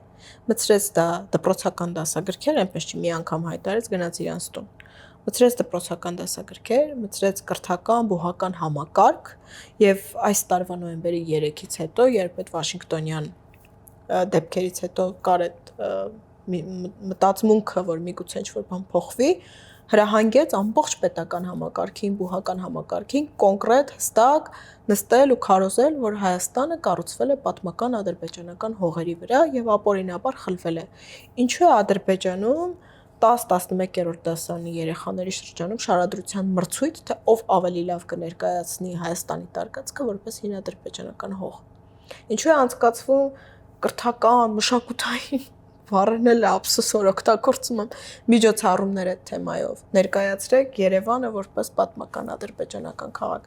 մցրեց դա դպրոցական դասագրքեր, այնպես չի մի անգամ հայտարարեց գնաց իրանց տուն։ Մցրեց դպրոցական դասագրքեր, մցրեց կրթական, բուհական համակարգ եւ այս տարվա նոյեմբերի 3-ից հետո, երբ այդ Վաշինգտոնյան դեպքերից հետո կար այդ մտածմունքը, որ միգուցե ինչ-որ բան փոխվի, հրահանգեց ամբողջ պետական համակարգին, բուհական համակարգին կոնկրետ հստակ նստել ու քարոզել, որ Հայաստանը կառուցվել է պատմական ադրբեջանական հողերի վրա եւ ապօրինաբար խլվել է։ Ինչու է Ադրբեջանում 10-11-րդ դասարանի երեխաների շրջանում շարադրության մրցույթ, թե ով ավելի լավ կներկայացնի Հայաստանի տարկածքը որպես հին ադրբեջանական հող։ Ինչու է անցկացվում կրթական, մշակութային բառերն էլ ափսոսոր օգտագործում եմ միջոցառումներ այդ թեմայով։ Ներկայացրեք Երևանը որպես պատմական ադրբեջանական քաղաք։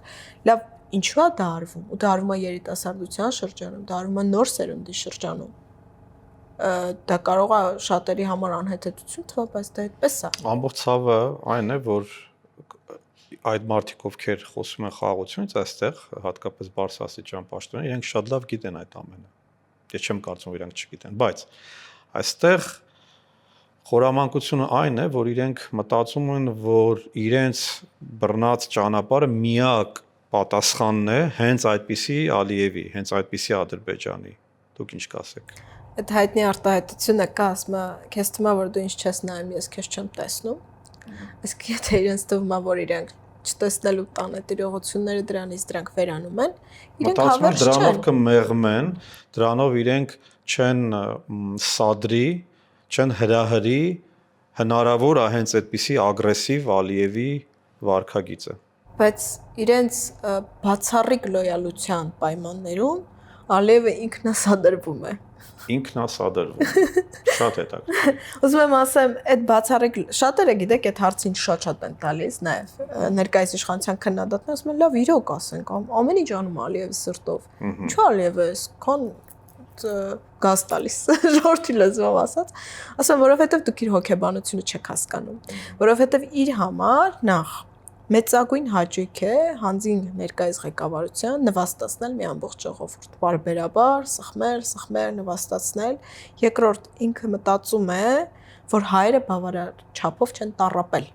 Լավ, ինչու է դա արվում։ Ու դա արվում է երիտասարդության շրջանում, դա արվում է նոր սերունդի շրջանում։ Դա կարող է շատերի համար անհեթեթություն թվալ, բայց դա այդպես է։ Ամբողջ ցավը այն է, որ այդ մարդիկ, ովքեր խոսում են խաղաղությունից, այստեղ հատկապես բարձրաստիճան պաշտոններ, իրենք շատ լավ գիտեն այդ ամենը։ Ես չեմ կարծում, որ իրենք չգիտեն, բայց այստեղ խորամանկությունը այն է, որ իրենք մտածում են, որ իրենց բռնած ճանապարհը միակ պատասխանն է հենց այդպիսի Ալիևի, հենց այդպիսի Ադրբեջանի։ Դուք ինչ կասեք։ Այդ հայտնի արտահայտությունը կա, ասում է, քեզ թվում է, որ դու ինչ չես նայում, ես քեզ չեմ տեսնում։ Իսկ եթե իրենց թվում է, որ իրենք չտեսնելու տան այդ իրողությունները դրանից դրանք վերանում են, իրենք հավերժ չեն։ Դրանով կմեղմեն, դրանով իրենք չեն սադրի, չեն հրահրի հնարավոր է հենց այդպիսի ագրեսիվ Ալիևի վարքագիծը։ Բայց իրենց բացառիկ լոյալության պայմաններում Ալիևը ինքնասադրվում է։ Ինքնասադրվում։ Շատ հետաքրքիր։ Ուզում եմ ասեմ, այդ բացառիկ շատերը գիտեք այդ հարցին շատ են տալիս, նաև ներկայիս իշխանության քննադատները ասում են, լավ, իրոք ասենք, ամեն ինչ անում Ալիևի սրտով։ Ինչու Ալիևը այսքան գազ տալիս, ժողովրդի լեզվով ասած, ասում, որովհետև դուք իր հոգեբանությունը չեք հասկանում, որովհետև իր համար նախ մեծագույն հաճույք է հանձին ներկայիս ղեկավարության նվաստացնել մի ամբողջ ժողովուրդ, բարբերաբար, սխմել, նվաստացնել։ Երկրորդ, ինքը մտածում է, որ հայերը բավարար չափով չեն տառապել։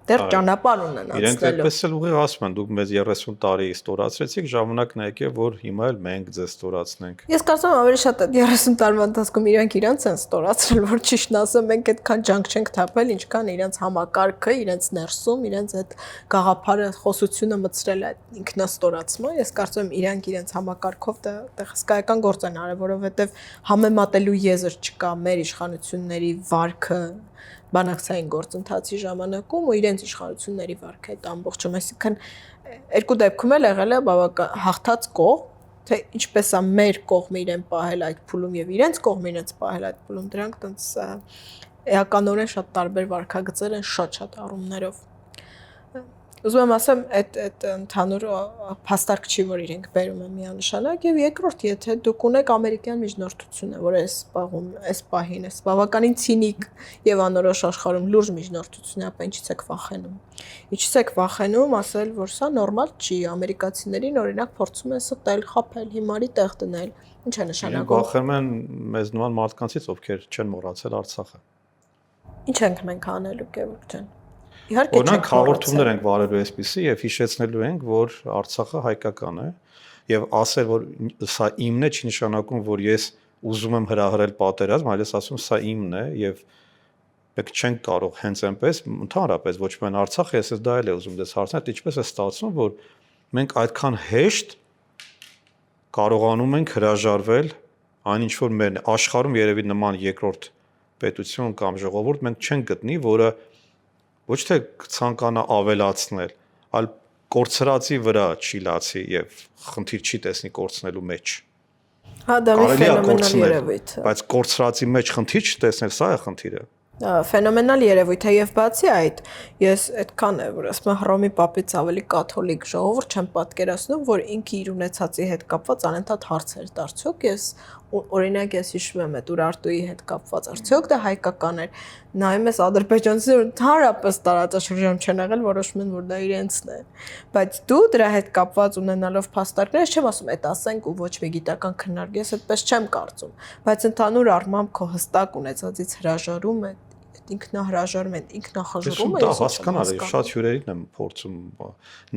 Դեռ ճանապարհ ունեն անցնելու։ Իրենք այդպես էլ ուղիղ ասում են, դուք մեզ 30 տարի ստորացրեցիք, ժամանակն է եկել, որ հիմա էլ մենք ձեզ ստորացնենք։ Ես կարծում եմ ավելի շատ այդ 30 տարվա ընթացքում իրենք իրանց են ստորացրել, որ ճիշտն ասեմ, մենք այդքան ջանք չենք թափել, ինչքան իրենց համակարգը, իրենց ներսում, իրենց այդ գաղափարը, խոսությունը մտցրել այդ ինքնաստորացման։ Ես կարծում եմ իրանք իրենց համակարգով դա հսկայական գործ են արել, որովհետև համեմատելու եզր չկա մեր իշխանությունների վարքը բանակցային գործընթացի ժամանակում ու իրենց իշխանությունների վարքը այդ ամբողջում, այսինքն երկու դեպքում էլ եղել է բավական հաղթած կողմ, թե ինչպես է մեր կողմը իրեն պահել այդ փուլում եւ իրենց կողմը իրենց պահել այդ փուլում, դրանք տենց էականորեն շատ տարբեր վարքագծեր են շատ առումներով։ Ուզում եմ ասեմ, այդ ընդհանուր փաստարկ չի, որ իրենք բերում են միանշանակ եւ երկրորդ, եթե դուք ունեք ամերիկյան միջնորդությունը, որ այս պահին է բավականին ցինիկ եւ անորոշ աշխարհում լուրջ միջնորդություն է, ապա ինչից եք վախենում։ Ինչից եք վախենում ասել, որ սա նորմալ չի, ամերիկացիներին օրինակ փորձում են ստել, խաբել, հիմարի տեղ դնել։ Ինչ է նշանակում։ Վախենում են մեզ նման մարդկանցից, ովքեր չեն մոռացել Արցախը։ Ինչ ենք մենք անելու, Գևորգ ջան։ Իհարկե Օրինակ հաղորդումներ ենք վարելու այսպեսի եւ հիշեցնելու ենք, որ Արցախը հայկական է եւ ասել, որ սա իմն է, չի նշանակում, որ ես ուզում եմ հրահրել պատերազմ, այլև ասում սա իմն է եւ մենք չենք կարող հենց այնպես ընդհանրապես ոչ միայն Արցախը, ես դա էլ եմ ուզում դες հարցնել, ինչպես է ստացվում, որ մենք այդքան հեշտ կարողանում ենք հրաժարվել այն ինչ որ մեր աշխարհում երևի նման երկրորդ պետություն կամ ժողովուրդ մենք չենք գտնի, որը ոչ թե ցանկանա ավելացնել, այլ կորցրածի վրա չի լացի եւ խնդիր չի տեսնի կորցնելու մեջ։ Հա, դա մի ֆենոմենալ երևույթ է։ Բայց կորցրածի մեջ խնդիր չտեսնել, սա է խնդիրը։ Ֆենոմենալ երևույթ է եւ բացի այդ, ես այդքան է, որ ասում եմ Հռոմի պապից ավելի կաթոլիկ ժողովուրդ չեմ պատկերացնում, որ ինքը իր ունեցածի հետ կապված անընդհատ հարցեր դարձյոք ես օրինակ ես հիշում եմ այդ Ուրարտուի հետ կապված արդյոք դա հայկական էր նայում ես ադրբեջանցիները ընդհանրապես տարածաշրջանում չեն եղել որոշում են որ դա իրենցն է բայց դու դրա հետ կապված ունենալով փաստարկներ չեմ ասում այդ ասենք ու ոչ մի գիտական քննարկում ես այդպես չեմ կարծում բայց ընդհանուր առմամբ քո հստակ ունեցածից հրաժարում է ինքնահրաժարում են ինքնախժռում է դա հասկանալ է շատ հյուրերին եմ փորձում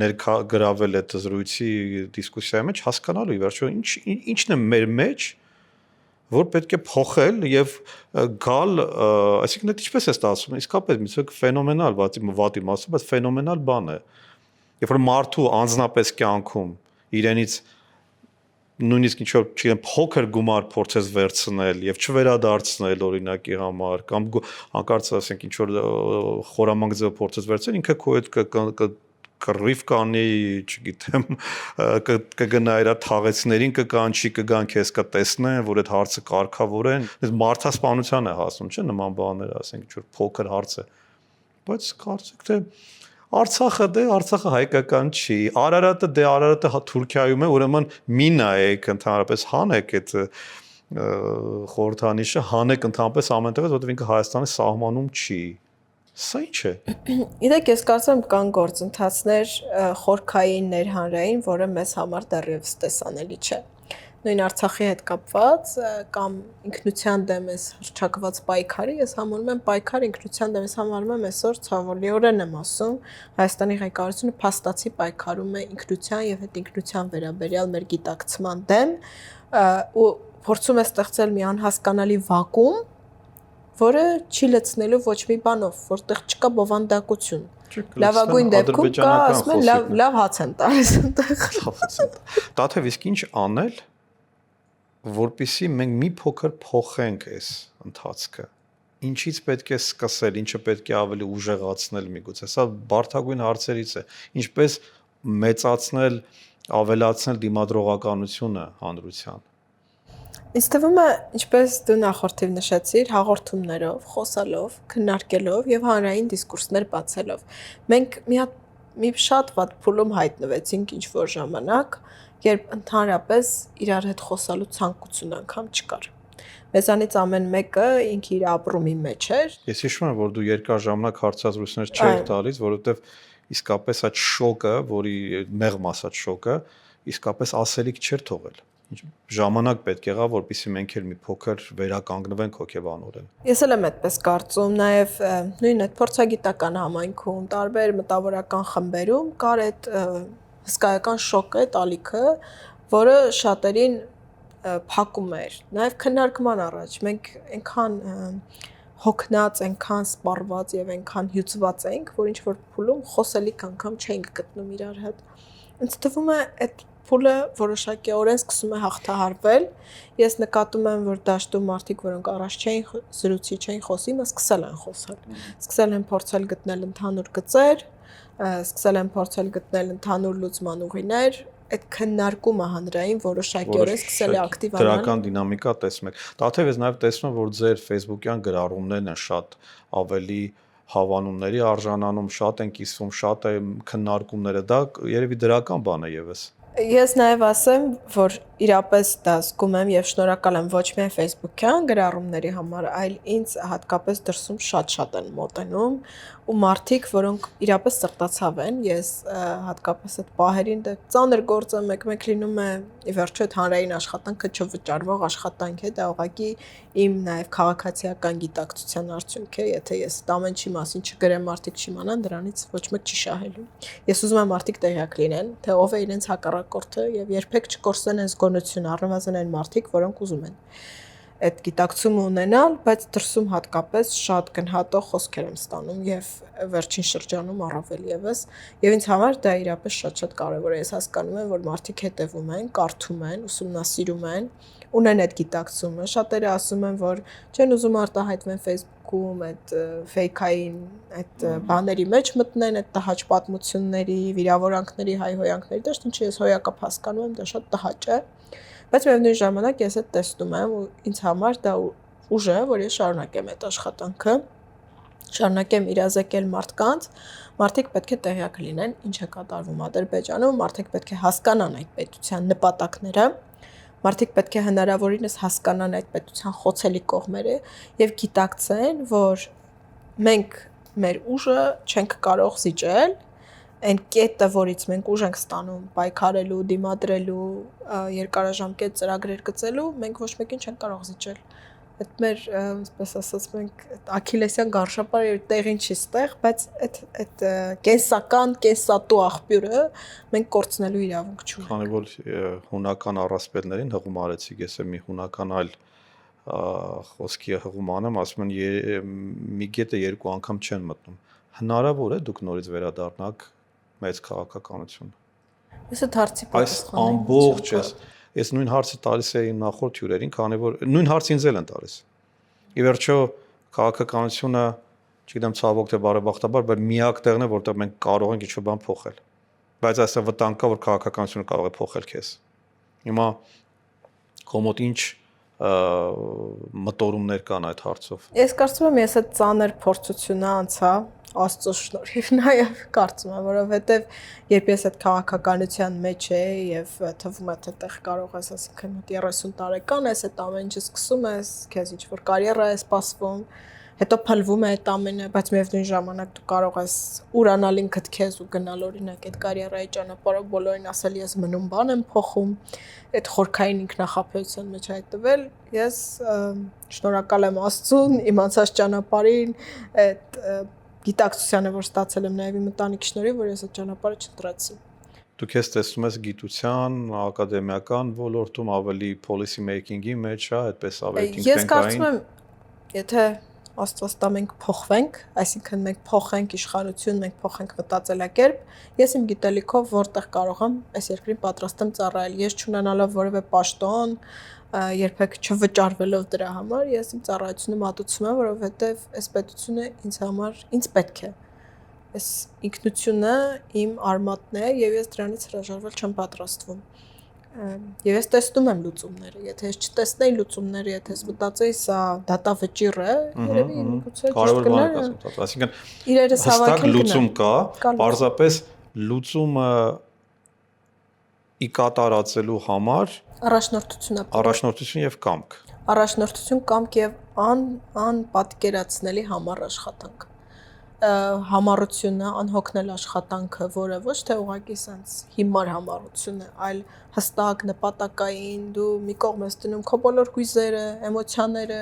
ներկա գրավել այդ զրույցի դիսկուսիայի մեջ հասկանալու ի վերջո ինչն է մեր մեջ որ պետք է փոխել եւ գալ, այսինքն դա ինչպես է ստացվում, իսկապես մի ֆենոմենալ, վատի մասը, բայց ֆենոմենալ բան է։ Երբ որ մարդու անձնապես կյանքում իրենից նույնիսկ ինչ որ չգիտեմ փոքր գումար փորձես վերցնել եւ չվերադարձնել օրինակի համար կամ հանկարծ ասենք ինչ որ խորամանկ ձև փորձես վերցնել ինքը քո հետ կռիվ կանի, չգիտեմ, կգնա իր թաղեցներին կկանչի, կգան քեզ կտեսնեն, որ այդ հարցը կարգավորեն։ Այս մարդասպանության է հասնում, չէ՞, նման բաներ, ասենք ինչ որ փոքր հարց է։ Բայց կարծեք թե Արցախը հայկական չի։ Արարատը Թուրքիայում է, ուրեմն մի նայեք ընդհանրապես հանեք այդ խորհրդանիշը, հանեք ընդհանրապես ամենտեղից, որովհետև ինքը Հայաստանի սահմանում չի։ Սա ինչ է։ Իդեք ես կարծում կան գործընթացներ խորքային ներհանրային, որը մեզ համար դեռևս տեսանելի չէ։ Նույն Արցախի հետ կապված կամ ինքնության դեմ էս հռչակված պայքարի, ես համարում եմ պայքար ինքնության դեմ, ես համարում եմ այսօր ցավալիորեն եմ ասում, Հայաստանի ղեկավարությունը փաստացի պայքարում է ինքնության եւ այդ ինքնության վերաբերյալ մեր գիտակցման դեմ ու փորձում է ստեղծել մի անհասկանալի վակուում, որը չի լցնելու ոչ մի բանով, որտեղ չկա բովանդակություն։ Լավագույն դեպքում կա, ասում են, լավ հաց են տալիս այնտեղ։ Տաթև իսկ ինչ անել, որպեսզի մենք մի փոքր փոխենք այս ընթացքը։ Ինչից պետք է սկսել, ինչը պետք է ավելի ուժեղացնել միգուցե։ Սա բարդագույն հարցերից է։ Ինչպես մեծացնել, ավելացնել դիմադրողականությունը հանրության։ Ինձ թվում է, ինչպես դու նախորդիվ նշեցիր, հաղորդումներով, խոսալով, քննարկելով եւ հանրային դիսկուրսներ բացելով։ Մենք մի շատ վատ փուլում հայտնվեցինք ինչ որ ժամանակ, երբ ընդհանրապես իրար հետ խոսալու ցանկություն անգամ չկար։ Մեզանից ամեն մեկը ինքը իր ապրումի մեջ էր։ Ես հիշում եմ, որ դու երկար ժամանակ հարցազրույցներ չէիր տալիս, որովհետեւ իսկապես այդ շոկը, որի մեղմ ասած շոկը, իսկապես ասելիք չէր թողել։ Ժամանակ պետք եղավ, որպեսզի մենք էլ մի փոքր վերականգնվենք հոգեբանորեն։ Ես էլ եմ այդպես կարծում, նաև նույն այդ փորձագիտական համայնքում, տարբեր մտավորական խմբերում կար այդ հսկայական շոկը, տալիքը, որը շատերին փակում էր։ Նաև քննարկման առաջ մենք այնքան հոգնած, այնքան սպառված եւ այնքան հյուծված ենք, որ ինչ որ փուլում խոսելիք անգամ չենք գտնում իրար հետ։ Ինձ թվում է այդ փուլը որոշակիորեն սկսում է հաղթահարվել։ Ես նկատում եմ, որ դաշտում մարդիկ, որոնք առաջ չէին զրուցի, չէին խոսի, mas սկսել են խոսալ։ Սկսել են փորձել գտնել ընդհանուր գծեր, սկսել են փորձել գտնել ընդհանուր լուծման ուղիներ, այդ քննարկումը հանրային որոշակիորեն սկսել է ակտիվանալ։ Դրական դինամիկա տեսնում եք։ Դաթև ես նաև տեսնում եմ, որ ձեր Facebook-յան գրառումներն են շատ ավելի հավանումների արժանանում, շատ են կիսվում, շատ է քննարկումները, դա երևի դրական բան է եւս։ Ես նաև ասեմ, որ իրապես դա զգում եմ եւ շնորհակալ եմ ոչ միայն Facebook-յան գրառումների համար, այլ ինձ հատկապես դրսում շատ են մոտենում ու մարդիկ, որոնք իրապես սրտացավ են, ես հատկապես այդ պահերին դա ծանր գործ է, մեկ լինում է ի վերջո այդ հանրային աշխատանքը չվճարվող աշխատանք է, դա ուղղակի իմ նաև քաղաքացիական գիտակցության արդյունք է, եթե ես այդ ամեն ինչի մասին չգրեմ, մարդիկ չիմանան, դրանից ոչ մեկ չի շահելու։ Ես ուզում եմ մարդիկ տեղյակ լինեն, թե ով է իրենց հակառակորդը եւ երբեք չկորսեն այս գոնությունը, առնվազն այն մարդիկ, որոնք ուզում են այդ գիտակցումը ունենալ, բայց դրսում հատկապես շատ գնահատող խոսքեր եմ ստանում եւ վերջին շրջանում առավել եւս եւ ինձ համար դա իրապես շատ կարեւոր է։ Ես հասկանում եմ, որ մարդիկ հետեւում են, կարդում են, ուսումնասիրում են, ունեն այդ գիտակցումը։ Շատերը ասում են, որ չեն ուզում արտահայտվեն Facebook-ում այդ ֆեյքային այդ բաների մեջ մտնեն, այդ տհաճ պատմությունների, վիրավորանքների, հայհոյանքների, դա ինչ ես հոյակապ հասկանում եմ, դա շատ տհաճ է։ Բայց միևնույն ժամանակ ես այդ տեսնում եմ ու ինձ համար դա ուժ է, որ ես շարունակեմ այդ աշխատանքը, շարունակեմ իրազեկել մարդկանց, մարդիկ պետք է տեղյակ լինեն, ինչ է կատարվում Ադրբեջանում, մարդիկ պետք է հասկանան այդ պետության նպատակները, մարդիկ պետք է հնարավորինս հասկանան այդ պետության խոցելի կողմերը եւ գիտակցեն, որ մենք մեր ուժը չենք կարող զիջել այն կետը, որից մենք ուժ ենք ստանում պայքարելու, դիմադրելու, երկարաժամկետ ծրագրեր գծելու, մենք ոչ մեկին չենք կարող զիջել։ Այդ մեր, այսպես ասած, մենք Աքիլեսյան գարշապարը տեղին չի ստեղ, բայց այդ կենսական, կենսատու աղբյուրը մենք կորցնելու իրավունք չունենք։ Քանի որ հունական առասպելներին հղում արեցիք, ես մի հունական այլ խոսքի հղում անեմ, ասում են մի գետը երկու անգամ չեն մտնում։ Հնարավոր է դուք նորից վերադառնաք մեծ քաղաքականություն։ Ես այդ հարցի Այս ամբողջ ես նույն հարցը տալիս էի նախորդ հյուրերին, քանի որ նույն հարցը ինձ էլ են տալիս։ Ի վերջո քաղաքականությունը, չգիտեմ ցավոք թե բարեբախտաբար, բայց միակ տեղն է, որտեղ մենք կարող ենք ինչ-որ բան փոխել։ Բայց այստեղ վտանգ կա, որ քաղաքականությունը կարող է փոխել քեզ։ Հիմա կոմոդ ինչ մտորումներ կան այդ հարցով։ Ես կարծում եմ, ես այդ ծանր փորձությունը անցա Աստծո շնորհիվ նաև կարծում եմ, որովհետև երբ ես այդ քաղաքականության մեջ էի եւ թվում է թե տեղ կարող ես, ասենք, 30 տարեկան ես, այդ ամեն ինչը սկսում ես, քեզ ինչ որ կարիերա է սպասվում, հետո փլվում է այդ ամենը, բայց միևնույն ժամանակ դու կարող ես ուրանալ ինքդ քեզ ու գնալ օրինակ այդ կարիերայի ճանապարհով բոլորին ասել ես մնում բան եմ փոխում, այդ խորքային ինքնախապեյության մեջ հայտնվել, ես շնորհակալ եմ Աստծուն, իմ անցած ճանապարհին այդ գիտակցությանը, որ ստացել եմ նաև իմ ընտանիքի շնորհիվ, որ ես այդ ճանապարհը չընտրեցի։ Դուք ես տեսնում ես գիտության, ակադեմիական ոլորտում ավելի policy making-ի մեջ, հա, այդպես ավելի think tank-ային։ Ես կարծում եմ, եթե Աստված տա մենք փոխվենք, այսինքն մենք փոխենք իշխանություն, մենք փոխենք մտածելակերպ, ես իմ գիտելիքով որտեղ կարող եմ այս երկրին պատրաստ եմ ծառայել, ես չունենալով որևէ պաշտոն, երբեք չվճարվելով դրա համար, ես իմ ծառայությունը մատուցում եմ, որովհետև այս պետությունը ինձ համար ինձ պետք է։ Այս ինքնությունը իմ արմատն է եւ ես դրանից հրաժարվել չեմ պատրաստվում։ Եվ ես տեսնում եմ լուծումները, եթե ես չտեսնեի լուծումները, եթե ես մտածեի սա դատավճիռ է, երևի գուցե ճիշտ կներ, այսինքն իրերս հավաքել լուծում կա, պարզապես լուծումը ի կատարածելու համար առաջնորդություն եւ կամք։ Առաջնորդություն, կամք եւ անպատկերացնելի համառ աշխատանք։ Համառությունը, անհոգնել աշխատանքը, որը ոչ թե ուղղակի sense հիմար համառություն է, այլ հստակ նպատակային, դու մի կողմ ես դնում քո բոլոր հույզերը, էմոցիաները,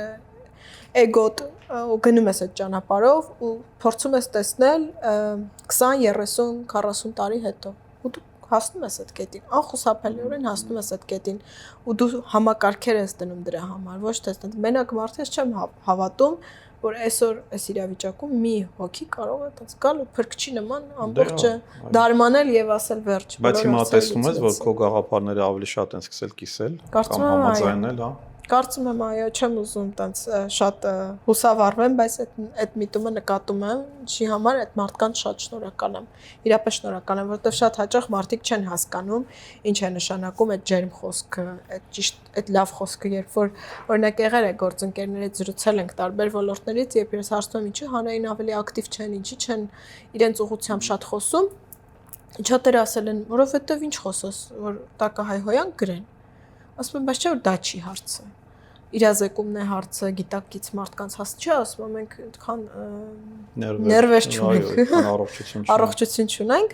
էգոտ ու գնում ես այդ ճանապարհով ու փորձում ես տեսնել 20, 30, 40 տարի հետո ու դու հասնում ես այդ կետին, անխուսափելիորեն հասնում ես այդ կետին ու դու համակարգեր ես դնում դրա համար, ոչ թե մենակ մարդ ես չեմ հավատում, որ այսօր այս իրավիճակում մի հոգի կարող է այդպես գալ ու փրկչի նման ամբողջը դարմանել եւ ասել վերջ։ Բայց հիմա տեսնում ես, որ քո գաղափարները ավելի շատ են սկսել կիսել կամ համաձայնել, հա։ Կարծում եմ, այո, չեմ ուզում տենց շատ հուսավառվեմ, բայց այդ միտումը նկատում եմ, ինչի համար այդ մարդկանց շատ շնորհակալ եմ։ Իրապես շնորհակալ եմ, որովհետև շատ հաճախ մարդիկ չեն հասկանում ինչ է նշանակում այդ ջերմ խոսքը, այդ ճիշտ, այդ լավ խոսքը, երբ որ օրինակ եղել է գործընկերներից զրուցել ենք տարբեր ոլորտներից, երբ ես հարցնում եմ ինչի հանրային ավելի ակտիվ չեն, ինչի չեն իրենց ուղղությամբ շատ խոսում, շատերը ասել են, որովհետև ինչ խոսես, որ տակահայհոյան գրեն։ Ասում եմ, բայց չէ որ դա չի հարցը։ Իրազեկումն է հարցը, գիտակից մարդկանց հաս չի, ասում եմ, մենք այդքան ներվեր չունենք, առողջություն չունենք,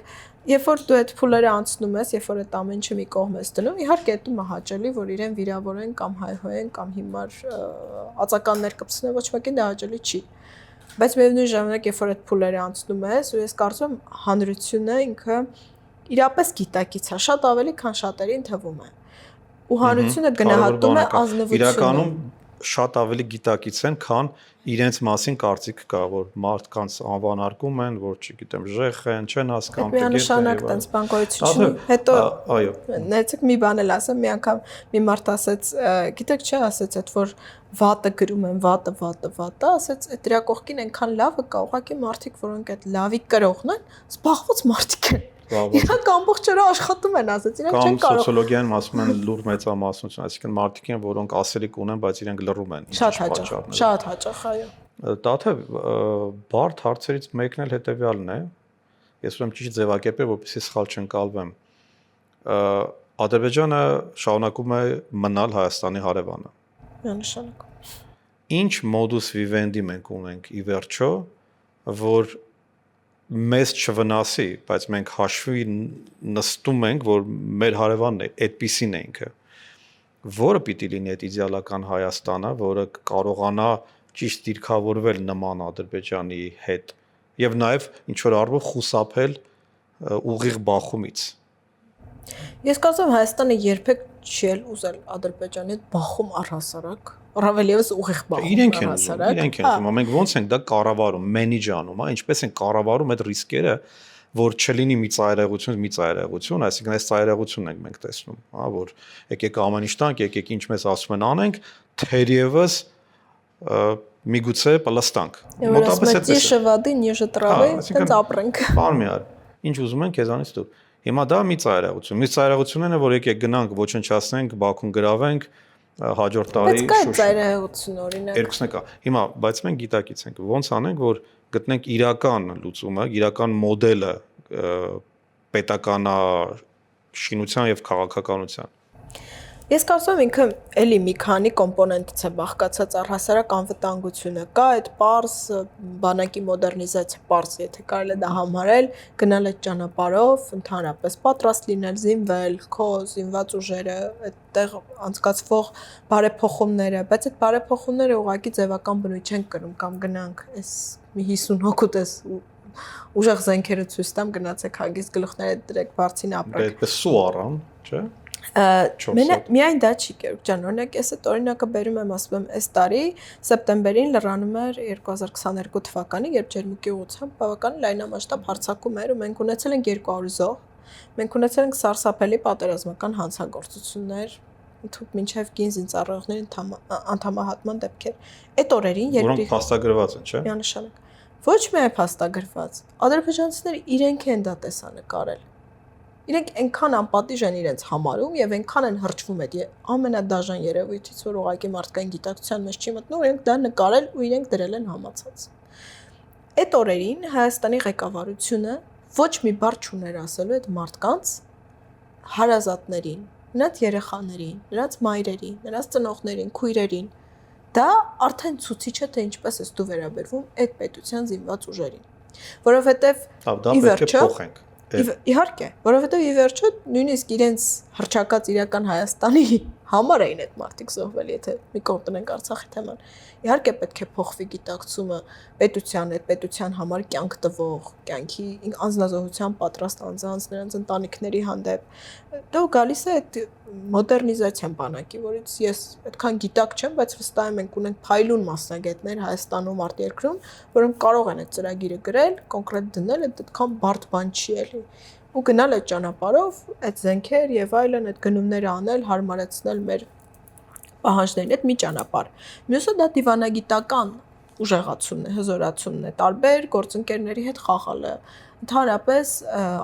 երբ որ դու այդ փուլերը անցնում ես, երբ որ այդ ամեն ինչը մի կողմ ես դնում, իհարկե դա մահաճելի, որ իրեն վիրավորեն կամ հայհոյեն կամ հիմար ածականներ կպցնեն, ոչ մեկին դա հաճելի չի։ Բայց միևնույն ժամանակ, երբ որ այդ փուլերը անցնում ես, ու ես կարծում եմ հանրությունը ինքը իրապես գիտակից է, շատ ավելի քան շատերին թվում է։ Ու հանրությունը գնահատում է ազնվությունը։ Իրականում շատ ավելի գիտակից են, քան իրենց մասին կարծիք կա, որ մարդկանց անվանարկում են, որ չգիտեմ, ժեխ են, չեն հասկանում, միանշանակ տենց բան գոյություն ունի։ Հետո այո։ Նայեցեք մի բան էլ ասեմ, մի անգամ մի մարդ ասեց, գիտեք չէ, ասեց այդ որ վատը գրում են, վատը, ասեց այդ դրա կողքին այնքան լավը կա, ուղղակի մարդիկ, որոնք այդ լավի կրողն են, զբաղված մարդիկ են։ Իրանք ամբողջ օրը աշխատում են, ասեց, իրանք չեն կարող։ Կամ սոցիոլոգիայում ասում են լուր մեծամասնություն, այսինքն մարդիկ են, որոնք ասելիք ունեն, բայց իրենք լռում են։ Շատ հաճախ, այո։ Դաթև բարդ հարցերից մեկն էլ հետեւյալն է։ Ես ուրեմն ճիշտ ձևակերպել, որպեսզի սխալ չընկալվեմ։ Ադրբեջանը շարունակում է մնալ Հայաստանի հարևանը։ Միանշանակ։ Ինչ modus vivendi մենք ունենք ի վերջո, որ մեզ չվնասի, բայց մենք հաշվի նստում ենք, որ մեր հարևանն է, այդպիսին է ինքը։ Որը պիտի լինի այդ իդեալական Հայաստանը, որը կարողանա ճիշտ դիրքավորվել նման Ադրբեջանի հետ եւ նաեւ ինչ որ առումով խուսափել ուղիղ բախումից։ Ես կարծում եմ Հայաստանը երբեք չի ուզել Ադրբեջանի հետ բախում առհասարակ, առավել եւս ուղիղ բախում իրենք են ուզում, մենք ոնց ենք դա կառավարում, մենեջ անում, ինչպես են կառավարում այդ ռիսկերը, որ չլինի մի ծայրահեղություն, այսինքն այս ծայրահեղությունն ենք մենք տեսնում, հա, որ եկեք ամեն ինչ տանք, եկեք ինչ մեզ ասում են անենք, թերևս միգուցե պլստանք։ Մոտապես այդպես է։ Տիշը վադի, նիժը տրավի, տենց ապրենք։ Բան մի ար, ինչ ուզում են քեզանից դու։ Հիմա դա մի ծայրահեղություն։ Մի ծայրահեղությունն է, որ եկեք գնանք, ոչնչացնենք, Բաքուն գրավենք, հաջորդ տարի Բայց կա ծայրահեղություն օրինակ։ Երկուսն է կա։ Հիմա, բայց մենք գիտակից ենք, ոնց անենք, որ գտնենք իրական լուծումը, իրական մոդելը պետականաշինության եւ քաղաքականության։ Ես կարծում եմ ինքը էլի մի քանի կոմպոնենտից է բաղկացած առհասարակ անվտանգությունը։ Կա այդ պարզ բանակի մոդեռնիզացիա, պարզ, եթե կարելի է դա համարել, գնալ այդ ճանապարհով, ընդհանրապես պատրաստ լինել, զինվել, քո զինված ուժերը, այդտեղ անցկացվող բարեփոխումները, բայց այդ բարեփոխումները ուղղակի ձևական բնույթ չեն կրում կամ գնանք այս մի 50 հոգու տես ուժեղ զենքերը ցույց տամ, գնացեք հագիստ գլուխները դրեք բարձին ապրեք։ Այդպես սու առան, չէ՞։ Միայն դա չի կերպ ջան, օրինակ ես այդ օրինակը բերում եմ, ասում եմ, այս տարի սեպտեմբերին լրանում էր 2022 թվականի, երբ ջերմուկի ուղղությամբ բավական լայնամասշտաբ հարձակում էր ու մենք ունեցել ենք 200 զոհ, մենք ունեցել ենք սարսափելի պատերազմական հանցագործություններ, ընդհանուր մինչև կին զինծառայողների անդամահատման դեպքեր։ Այդ օրերին որոնք փաստագրված են, չէ՞։ Միանշանակ։ Ոչ միայն փաստագրված, ադրբեջանցիները իրենք են դա տեսանկարել։ Իրենք այնքան անպատիժ են իրենց համարում եւ այնքան են հրճվում այդ ամենադաժան երևույթից, որ ուղղակի մարդկային գիտակցության մեջ չի մտնում, իրենք դա նկարել ու իրենք դրել են համացած։ Այդ օրերին Հայաստանի ղեկավարությունը ոչ մի բառ չուներ ասելու այդ մարդկանց հարազատներին, նրանց երեխաներին, նրանց մայրերին, նրանց ծնողներին, քույրերին։ Դա արդեն ցուցիչ է, թե ինչպես է դու վերաբերվում այդ պետության զինված ուժերին, որովհետեւ դա պետք է փոխենք։ Իհարկե, որովհետեւ ի վերջո նույնիսկ իրենց հրճակած իրական Հայաստանի համար էին այդ մարդիկ զոհվել, եթե մի կողմ տնենք Արցախի թեման։ Իհարկե պետք է փոխվի գիտակցումը պետության, այդ պետության համար կյանք տվող, կյանքի անձնազոհության պատրաստ անձանց, նրանց ընտանիքների հանդեպ։ Դա գալիս է այդ մոդեռնիզացիան բանակի, որից ես այդքան գիտակ չեմ, բայց վստահ եմ մենք ունենք փայլուն մասնագետներ Հայաստանում, արտերկրում, որոնք կարող են այդ ծրագիրը գրել, կոնկրետ դնել, այդքան բարդ բան չի էլի։ Ու գնալ այդ ճանապարհով, այդ զենքեր եւ այլն, այդ գնումները անել, հարմարեցնել մեր պահանջներին, այդ մի ճանապարհ։ Մյուսը դա դիվանագիտական ուժեղացումն է, հզորացումն է, տարբեր գործընկերների հետ խաղալը, ընդհանրապես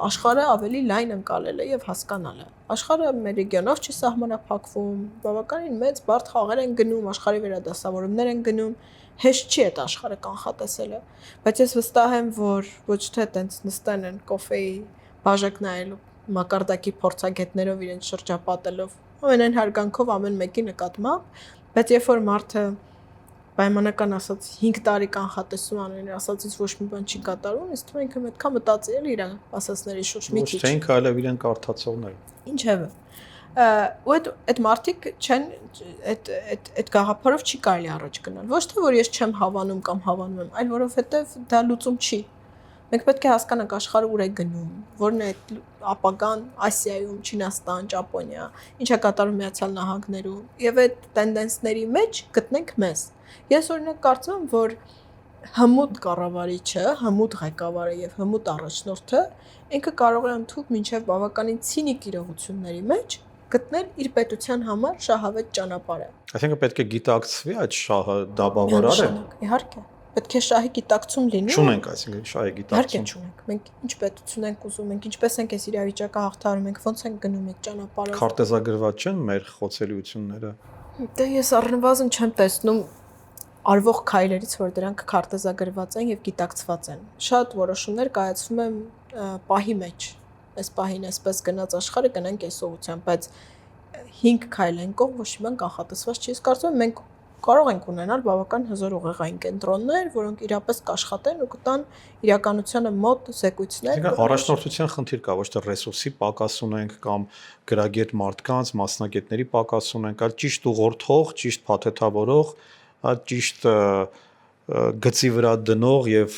աշխարհը ավելի լայն ընկալելը եւ հասկանալը։ Աշխարհը մեր ռեգիոնով չի սահմանափակվում, բավականին մեծ բարդ խաղեր են գնում, աշխարհի վերադասավորումներ են գնում, հեշտ չի այդ աշխարհը կանխատեսելը, բայց ես վստահ եմ, որ ոչ թե տենց նստեն են կոֆեի բաժակ նայելու մակարդակի փորձագետներով իրենց շրջապատելով ամենայն հարգանքով ամեն մեկի նկատմամբ, բայց երբ որ մարդը պայմանական ասած 5 տարի կանխատեսում անում, ասածից ոչ մի բան չի կատարում, իսկ թվում ինքը այդքան մտածի էլ իր ասածների շուրջ մի քիչ։ Ոչ թե ինքը այլև իրեն կարդացողներ։ Ինչևէ։ Ու այդ մարդիկ չեն այդ գաղափարով չի կարելի առաջ գնալ։ Ոչ թե որ ես չեմ հավանում կամ հավանում եմ, այլ որովհետև դա լուծում չի։ Մենք պետք է հասկանանք աշխարհը ուր է գնում, որն է այդ ապագան Ասիայում, Չինաստան, Ճապոնիա, ինչ է կատարում Միացյալ Նահանգներում, եւ այդ տենդենսների մեջ գտնենք մեզ։ Ես օրինակ կարծում եմ, որ հմուտ կառավարիչը, հմուտ ղեկավարը եւ հմուտ առաջնորդը ինքը կարող է ընդհանուր մինչեւ բավականին ցինիկ իրողությունների մեջ գտնել իր պետության համար շահավետ ճանապարհը։ Այսինքն պետք է գիտակցվի այդ շահը դաբավարար է։ Իհարկե։ Պետք է շահի գիտակցում լինի։ Չունենք, այսինքն շահի գիտակցում։ Իհարկե չունենք։ Մենք ինչ պետություն ենք ուզում, մենք ինչպես ենք այս իրավիճակը հաղթահարում, մենք ոնց ենք գնում այդ ճանապարհով։ Քարտեզագրված չեն մեր խոցելիությունները։ Դե ես առնվազն չեմ տեսնում արվող քայլերից, որ դրանք քարտեզագրված են եւ գիտակցված են։ Շատ որոշումներ կայացվում են պահի մեջ։ Այս պահին այսպես գնաց աշխարհը գնանք այս ուղղությամբ, բայց 5 քայլ են կողմ ոչ մի բան կանխատեսված չի։ Ես կարծում եմ մենք կարող ենք ունենալ բավական հզոր ուղեղային կենտրոններ, որոնք իրապես կաշխատեն ու կտան իրականությանը մոտ զեկույցներ։ Առաջնորդության խնդիր կա, ոչ թե ռեսուրսի պակաս ունենք կամ գրագետ մարդկանց, մասնագետների պակաս ունենք, այլ ճիշտ ուղղորդող, ճիշտ փաթեթավորող, ճիշտ գծի վրա դնող եւ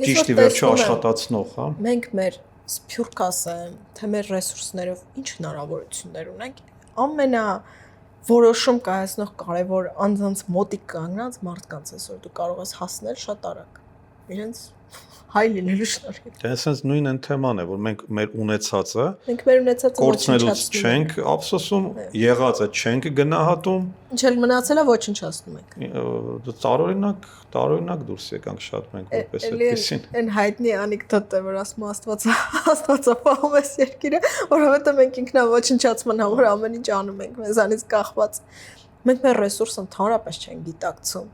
ճիշտ ի վերջո աշխատացնող, հա։ Մենք մեր սփյուռք ասեմ, թե մեր ռեսուրսներով ինչ հնարավորություններ ունենք, ամենա որոշում կայացնող կարևոր անձանց մոտիկ կանգնած մարդկանց այսօր դու կարող ես հասնել շատ արագ իրենց հայ լինելու շնորհիվ։ Դա sense նույն այն թեման է, որ մենք մեր ունեցածը մեր ունեցածը կորցնելուց չենք ափսոսում, եղածը չենք գնահատում, ինչ էլ մնացել է ոչնչացնում ենք։ տարօրինակ դուրս եկանք շատ մենք որպես այդպեսին։ Այն հայտնի անեկդոտ է, որ ասում Աստվածապահում է երկիրը, որովհետև մենք ինքնա ոչնչացման համար ամեն ինչ անում ենք, մեզանից կախված։ Մենք մեր ռեսուրսը ընդհանրապես չենք գիտակցում։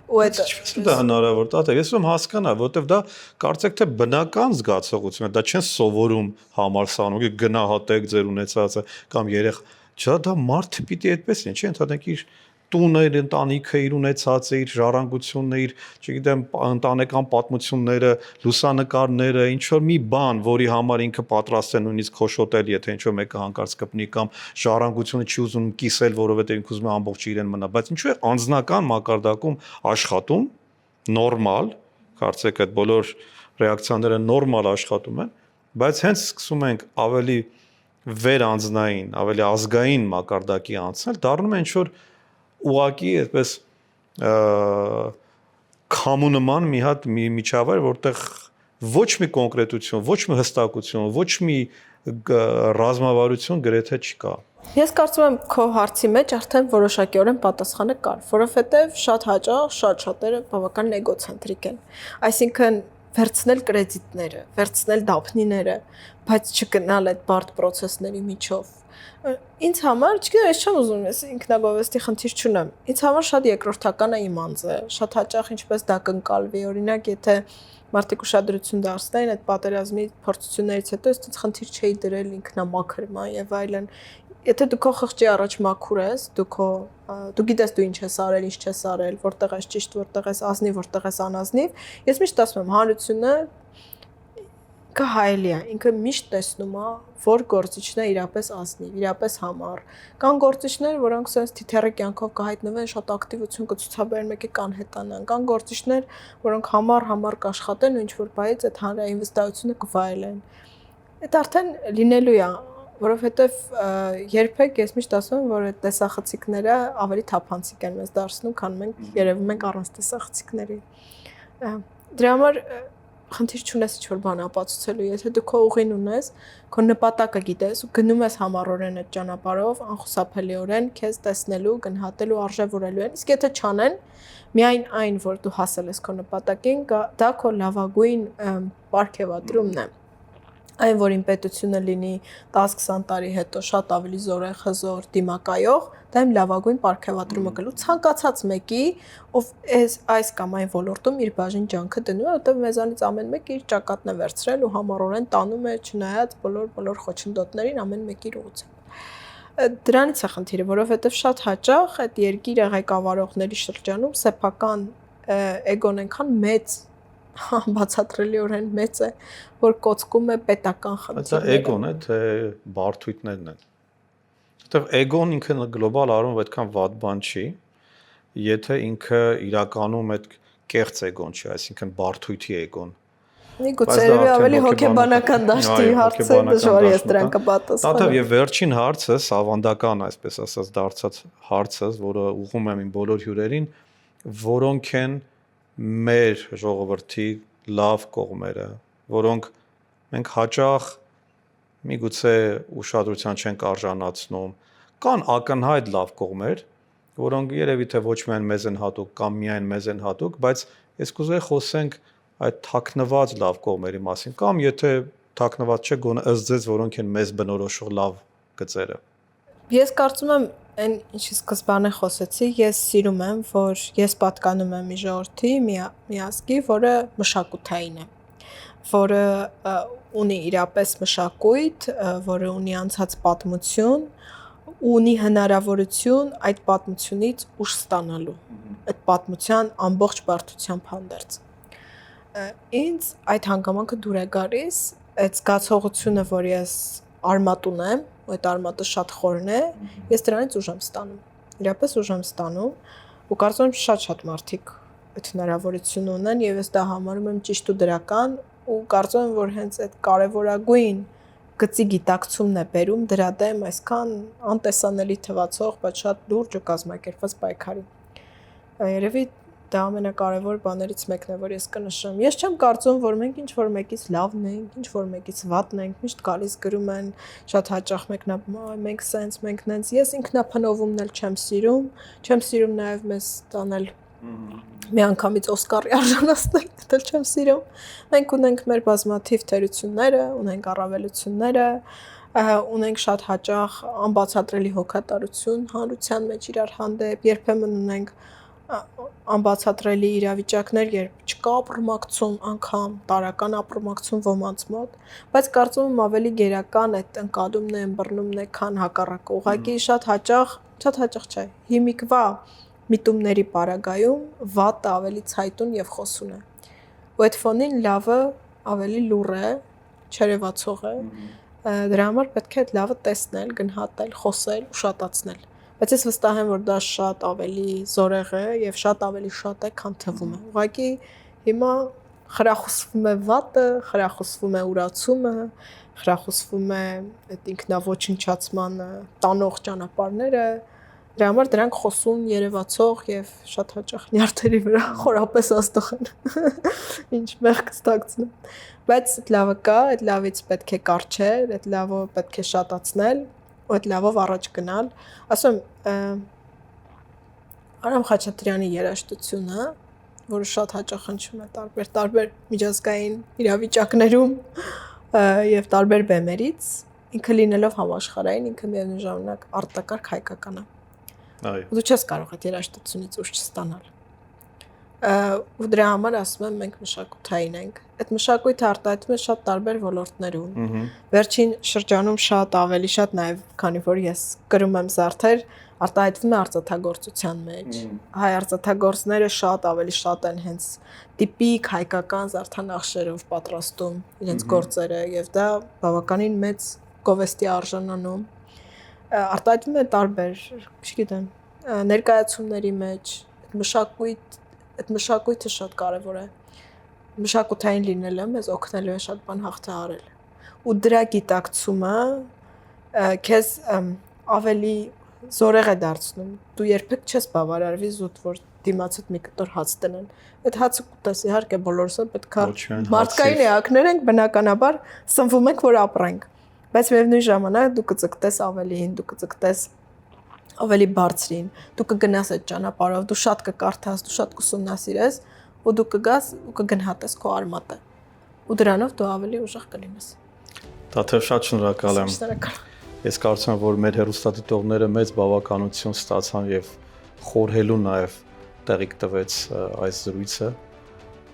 Ու այդ ինչպես դա հնարավոր տատե, ես ում հասկանա, որովհետև դա կարծեք թե բնական զգացողություն է, դա չեն սովորում համալսարանում, գնահատեք ձեր ունեցածը կամ երեխա, դա մարդը պիտի այդպես լինի, չէ՞, ընդհանրենք իր տունը, իր ընտանիքը, իր ունեցածը, իր ժառանգությունն, իր, չգիտեմ, ընտանեկան պատմությունները, լուսանկարները, ինչ որ մի բան, որի համար ինքը պատրաստ է նույնիսկ խոշոտել, եթե ինչ որ մեկը հանկարծ կպնի կամ ժառանգությունը չի ուզում կիսել, որովհետև ինքը ուզում է ամբողջ իրեն մնա, բայց ինչու է անձնական մակարդակում աշխատում, նորմալ, կարծեք այդ բոլոր ռեակցիաները նորմալ աշխատում են, բայց հենց սկսում ենք ավելի վերանձնային, ավելի ազգային մակարդակի անցնել, դառնում է ինչ որ ուղակի այդպես քամունման մի հատ միջավայր, որտեղ ոչ մի կոնկրետություն, ոչ մի հստակություն, ոչ մի ռազմավարություն գրեթե չկա։ Ես կարծում եմ քո հարցի մեջ արդեն որոշակիորեն պատասխանը կար, որովհետև շատ հաճախ շատերը բավական էգոցենտրիկ են։ Այսինքն վերցնել կրեդիտները, վերցնել դափնիները, բայց չգնալ այդ բարդ process-ների միջով։ Ինձ համար, չգիտեմ, ես չեմ ուզում, ես ինքնագովեստի խնդիր չունեմ։ Ինձ համար շատ երկրորդական է իմ անձը, շատ հաճախ ինչպես դա կընկալվի, օրինակ, եթե մարդիկ ուշադրություն դարձնեն այդ պատերազմի փորձություններից հետո, ես ինձ խնդիր չէի դրել ինքնամաքրման եւ այլն։ Եթե դու քո խղճի առաջ մաքուր ես, դու գիտես դու ինչ ես արել, ինչ չես արել, որտեղ ես ճիշտ, որտեղ ես ազնիվ, որտեղ ես անազնիվ, ես միշտ ասում եմ, հանրությունը հայելի է, ինքը միշտ տեսնում է, որ գործիչն է իրապես ազնիվ, իրապես համառ։ Կան գործիչներ, որոնք sense թիթեռի կյանքով կհայտնվեն, շատ ակտիվություն կցուցաբերեն, մեկի կանհետանան։ Կան գործիչներ, որոնք համառ կաշխատեն ու ինչ-որ բայից այդ հանրային վստահությունը կվայելեն։ Այդ արդեն լինելու է, որովհետև երբեք ես միշտ ասում եմ, որ այդ տեսախցիկները ավելի թափանցիկ են մեզ դարձնում, քան մենք երևում ենք առանց տեսախցիկների։ Դրա համար խնդիր չունես ինչ-որ բան ապացուցելու, եթե դու քո ուղին ունես, քո նպատակը գիտես ու գնում ես համառորեն այդ ճանապարհով, անխուսափելիորեն քեզ տեսնելու, գնահատելու, արժևորելու են։ Իսկ եթե չանեն, միայն այն, որ դու հասել ես քո նպատակին, դա քո լավագույն պարգևատրումն է։ Այն, որ պետությունը լինի 10-20 տարի հետո շատ ավելի զորեղ, հզոր, դիմակայող, դա իմ լավագույն պարգևատրումը կլու ցանկացած մեկի, ով այս կամ այն ոլորտում իր բաժին ջանքը դնում է, որտեղ մեզանից ամեն մեկը իր ճակատն է վերցրել ու համառորեն տանում է, չնայած բոլոր խոչընդոտներին ամեն մեկի ուղղությամբ։ Դրանից է խնդիրը, որովհետև շատ հաճախ այդ երկիրը ղեկավարողների շրջանում սեփական էգոն այնքան մեծ բացատրելիորեն մեծ է, որ կոծկում է պետական խնդիրները։ Դա էգոն է, թե բարդույթներն են։ Որտեվ էգոն ինքը գլոբալ առումով այդքան վատ բան չի, եթե ինքը իրականում այդ կեղծ էգոն չի, այսինքն բարդույթի էգոն։ Միգուցե ավելի հոգեբանական դաշտի հարց է, դժվար է դրան կպատասխանեմ։ Տաթև եւ վերջին հարցը, ավանդական, այսպես ասած, դարձած հարցը, որը ուղղում եմ իմ բոլոր հյուրերին, որոնք են մեր ժողովրդի լավ կողմերը, որոնք մենք հաճախ միգուցե ուշադրության չենք արժանացնում, կան ակնհայտ լավ կողմեր, որոնք երևի թե ոչ միայն մեզ են հատուկ կամ միայն մեզ են հատուկ, բայց ես կուզեի խոսենք այդ թաքնված լավ կողմերի մասին, կամ եթե թաքնված չէ, գոնե ըստ ձեզ որոնք են մեզ բնորոշող լավ գծերը։ Ես կարծում եմ, այն ինչի սկզբանե խոսեցի, ես սիրում եմ, որ ես պատկանում եմ մի ժողովրդի, մի ազգի, որը մշակութային է, որը ունի իրապես մշակույթ, որը ունի անցած պատմություն, ունի հնարավորություն այդ պատմությունից ուժ ստանալու, այդ պատմության ամբողջ բարդությամբ հանդերձ։ Ինձ այդ հանգամանքը դուր է գալիս, այդ զգացողությունը, որ ես արմատ ունեմ, այդ արմատը շատ խորն է, ես դրանից ուժ եմ ստանում, իրապես ուժ եմ ստանում ու կարծում եմ շատ մարդիկ այդ հնարավորությունը ունեն եւ ես դա համարում եմ ճիշտ ու դրական ու կարծում եմ, որ հենց այդ կարևորագույն գծի գիտակցումն է բերում դրա դեմ այսքան անտեսանելի թվացող, բայց շատ լուրջ ու կազմակերպված պայքարի։ Երևի դա ամենակարևոր բաներից մեկն է, որ ես կնշեմ։ Ես չեմ կարծում, որ մենք ինչ որ մեկից լավն ենք, ինչ որ մեկից վատն ենք, միշտ գալիս գրում են շատ հաճախ մեկնաբան, մենք սենց, մենք նենց։ Ես ինքնափնովումն էլ չեմ սիրում նաև մեզ տանել մի անգամից Օսկարի արժանացնել, դա չեմ սիրում։ Մենք ունենք մեր բազմաթիվ թերությունները, ունենք առավելությունները, ունենք շատ հաճախ անբացատրելի հոգատարություն հանրության մեջ իրար հանդեպ, երբեմն ունենք անբացատրելի իրավիճակներ, երբ չկա ապրումակցում անգամ, տարական ապրումակցում ոմանց մոտ, բայց կարծում եմ ավելի գերական այդ ընկալումն է, ըմբռնումն է, քան հակառակը։ Ուղղակի շատ հաճախ չէ, հիմիկվա միտումների պարագայում վատը ավելի ցայտուն եւ խոսուն է։ Ու այդ ֆոնին լավը ավելի լուռ է, չերևացող է։ Դրա համար պետք է այդ լավը տեսնել, գնահատել, խոսել, ուշադացնել։ Բայց ես վստահ եմ, որ դա շատ ավելի զորեղ է եւ շատ ավելի շատ է, քան թվում է։ Ուղղակի հիմա խրախուսվում է վատը, խրախուսվում է ուրացումը, խրախուսվում է այդ ինքնաոչնչացման տանող ճանապարհները։ Դրա համար դրանք խոսուն, երևացող եւ շատ հաճախ նյարդերի վրա խորապես աստղ են։ Ինչ մեղք ստացնեմ։ Բայց այդ լավը կա, այդ լավից պետք է կարճել, այդ լավը պետք է շատացնել, ու այդ լավով առաջ գնալ։ Ասում Արամ Խաչատրյանի երաժշտությունը, որը շատ հաճախ հնչում է տարբեր միջազգային իրավիճակներում եւ տարբեր բեմերից, ինքը լինելով համաշխարհային, ինքը միևնույն ժամանակ արտակարգ հայկական է։ Ու դու չես կարող այդ երաժշտությունից ուժ չստանալ։ Ու դրա համար ասում եմ մենք մշակութային ենք։ Այդ մշակույթը արտահայտվում է շատ տարբեր ոլորտներում։ Վերջին շրջանում ավելի շատ նաև, քանի որ ես գրում եմ զարդեր, արտահայտվում է արծաթագործության մեջ։ Հայ արծաթագործները ավելի շատ են հենց տիպիկ հայկական զարդանախշերով պատրաստում իրենց գործերը եւ դա բավականին մեծ գովեստի արժանանում։ Արտահայտվում է տարբեր, չգիտեմ, ներկայացումների մեջ, այդ մշակույթը շատ կարևոր է։ Մշակութային լինելը մեզ օգնելու է շատ բան հաղթահարել։ Ու դրա գիտակցումը քեզ ավելի զորեղ է դարձնում։ Դու երբեք չես բավարարվի զուտ, որ դիմացդ մի կտոր հաց տնեն։ Այդ հացը կուտես, իհարկե բոլորս պետք է մարդկային էակներ ենք, բնականաբար սնվում ենք, որ ապրենք։ Բայց միևնույն ժամանակ դու կծկտես ավելին, դու կծկտես ավելի բարձրին, դու կգնաս այդ ճանապարհով, դու շատ կկարդաս, դու շատ կուսումնասիրես, ու դու կգաս ու կգնահատես քո արմատը։ Ու դրանով դու ավելի ուժեղ կլինես։ Տաթև շատ շնորհակալ եմ։ Ես կարծում եմ, որ մեր հեռուստադիտողները մեծ բավականություն ստացան եւ խորհելու նաեւ տեղիք տվեց այս զրույցը։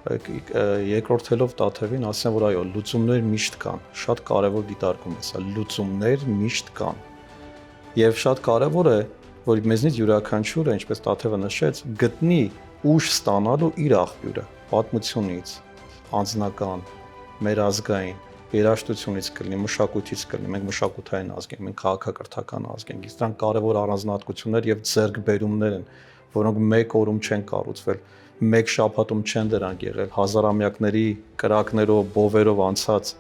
Երկրորդելով Տաթևին ասեմ, որ այո, լուծումներ միշտ կան։ Շատ կարևոր դիտարկում է սա, լուծումներ միշտ կան։ Եվ շատ կարևոր է, որ մեզնից յուրաքանչյուրը, ինչպես Տաթևը նշեց, գտնի ուժ ստանալու իր աղբյուրը, պատմությունից, անձնական, մեր ազգային, երաժշտությունից կլինի, մշակույթից կլինի, մենք մշակութային ազգ ենք, մենք քաղաքակրթական ազգ ենք, իսկ դրանք կարևոր առանձնահատկություններ եւ ձեռքբերումներ են, որոնք մեկ օրում չեն կառուցվել, մեկ շաբաթում չեն դրանք եղել, հազարամյակների կրակներով, բովերով անցած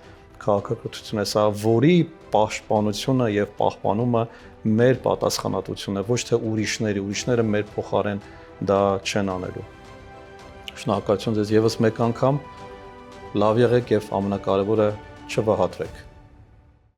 քաղաքակրթություն է սա, որի պաշտպանությունը եւ պահպանումը մեր պատասխանատվությունն է, ոչ թե ուրիշները մեր փոխարեն դա չեն անելու։ Շնորհակալություն ձեզ եւս մեկ անգամ, լավ եղեք եւ ամենակարևորը չվհատվեք։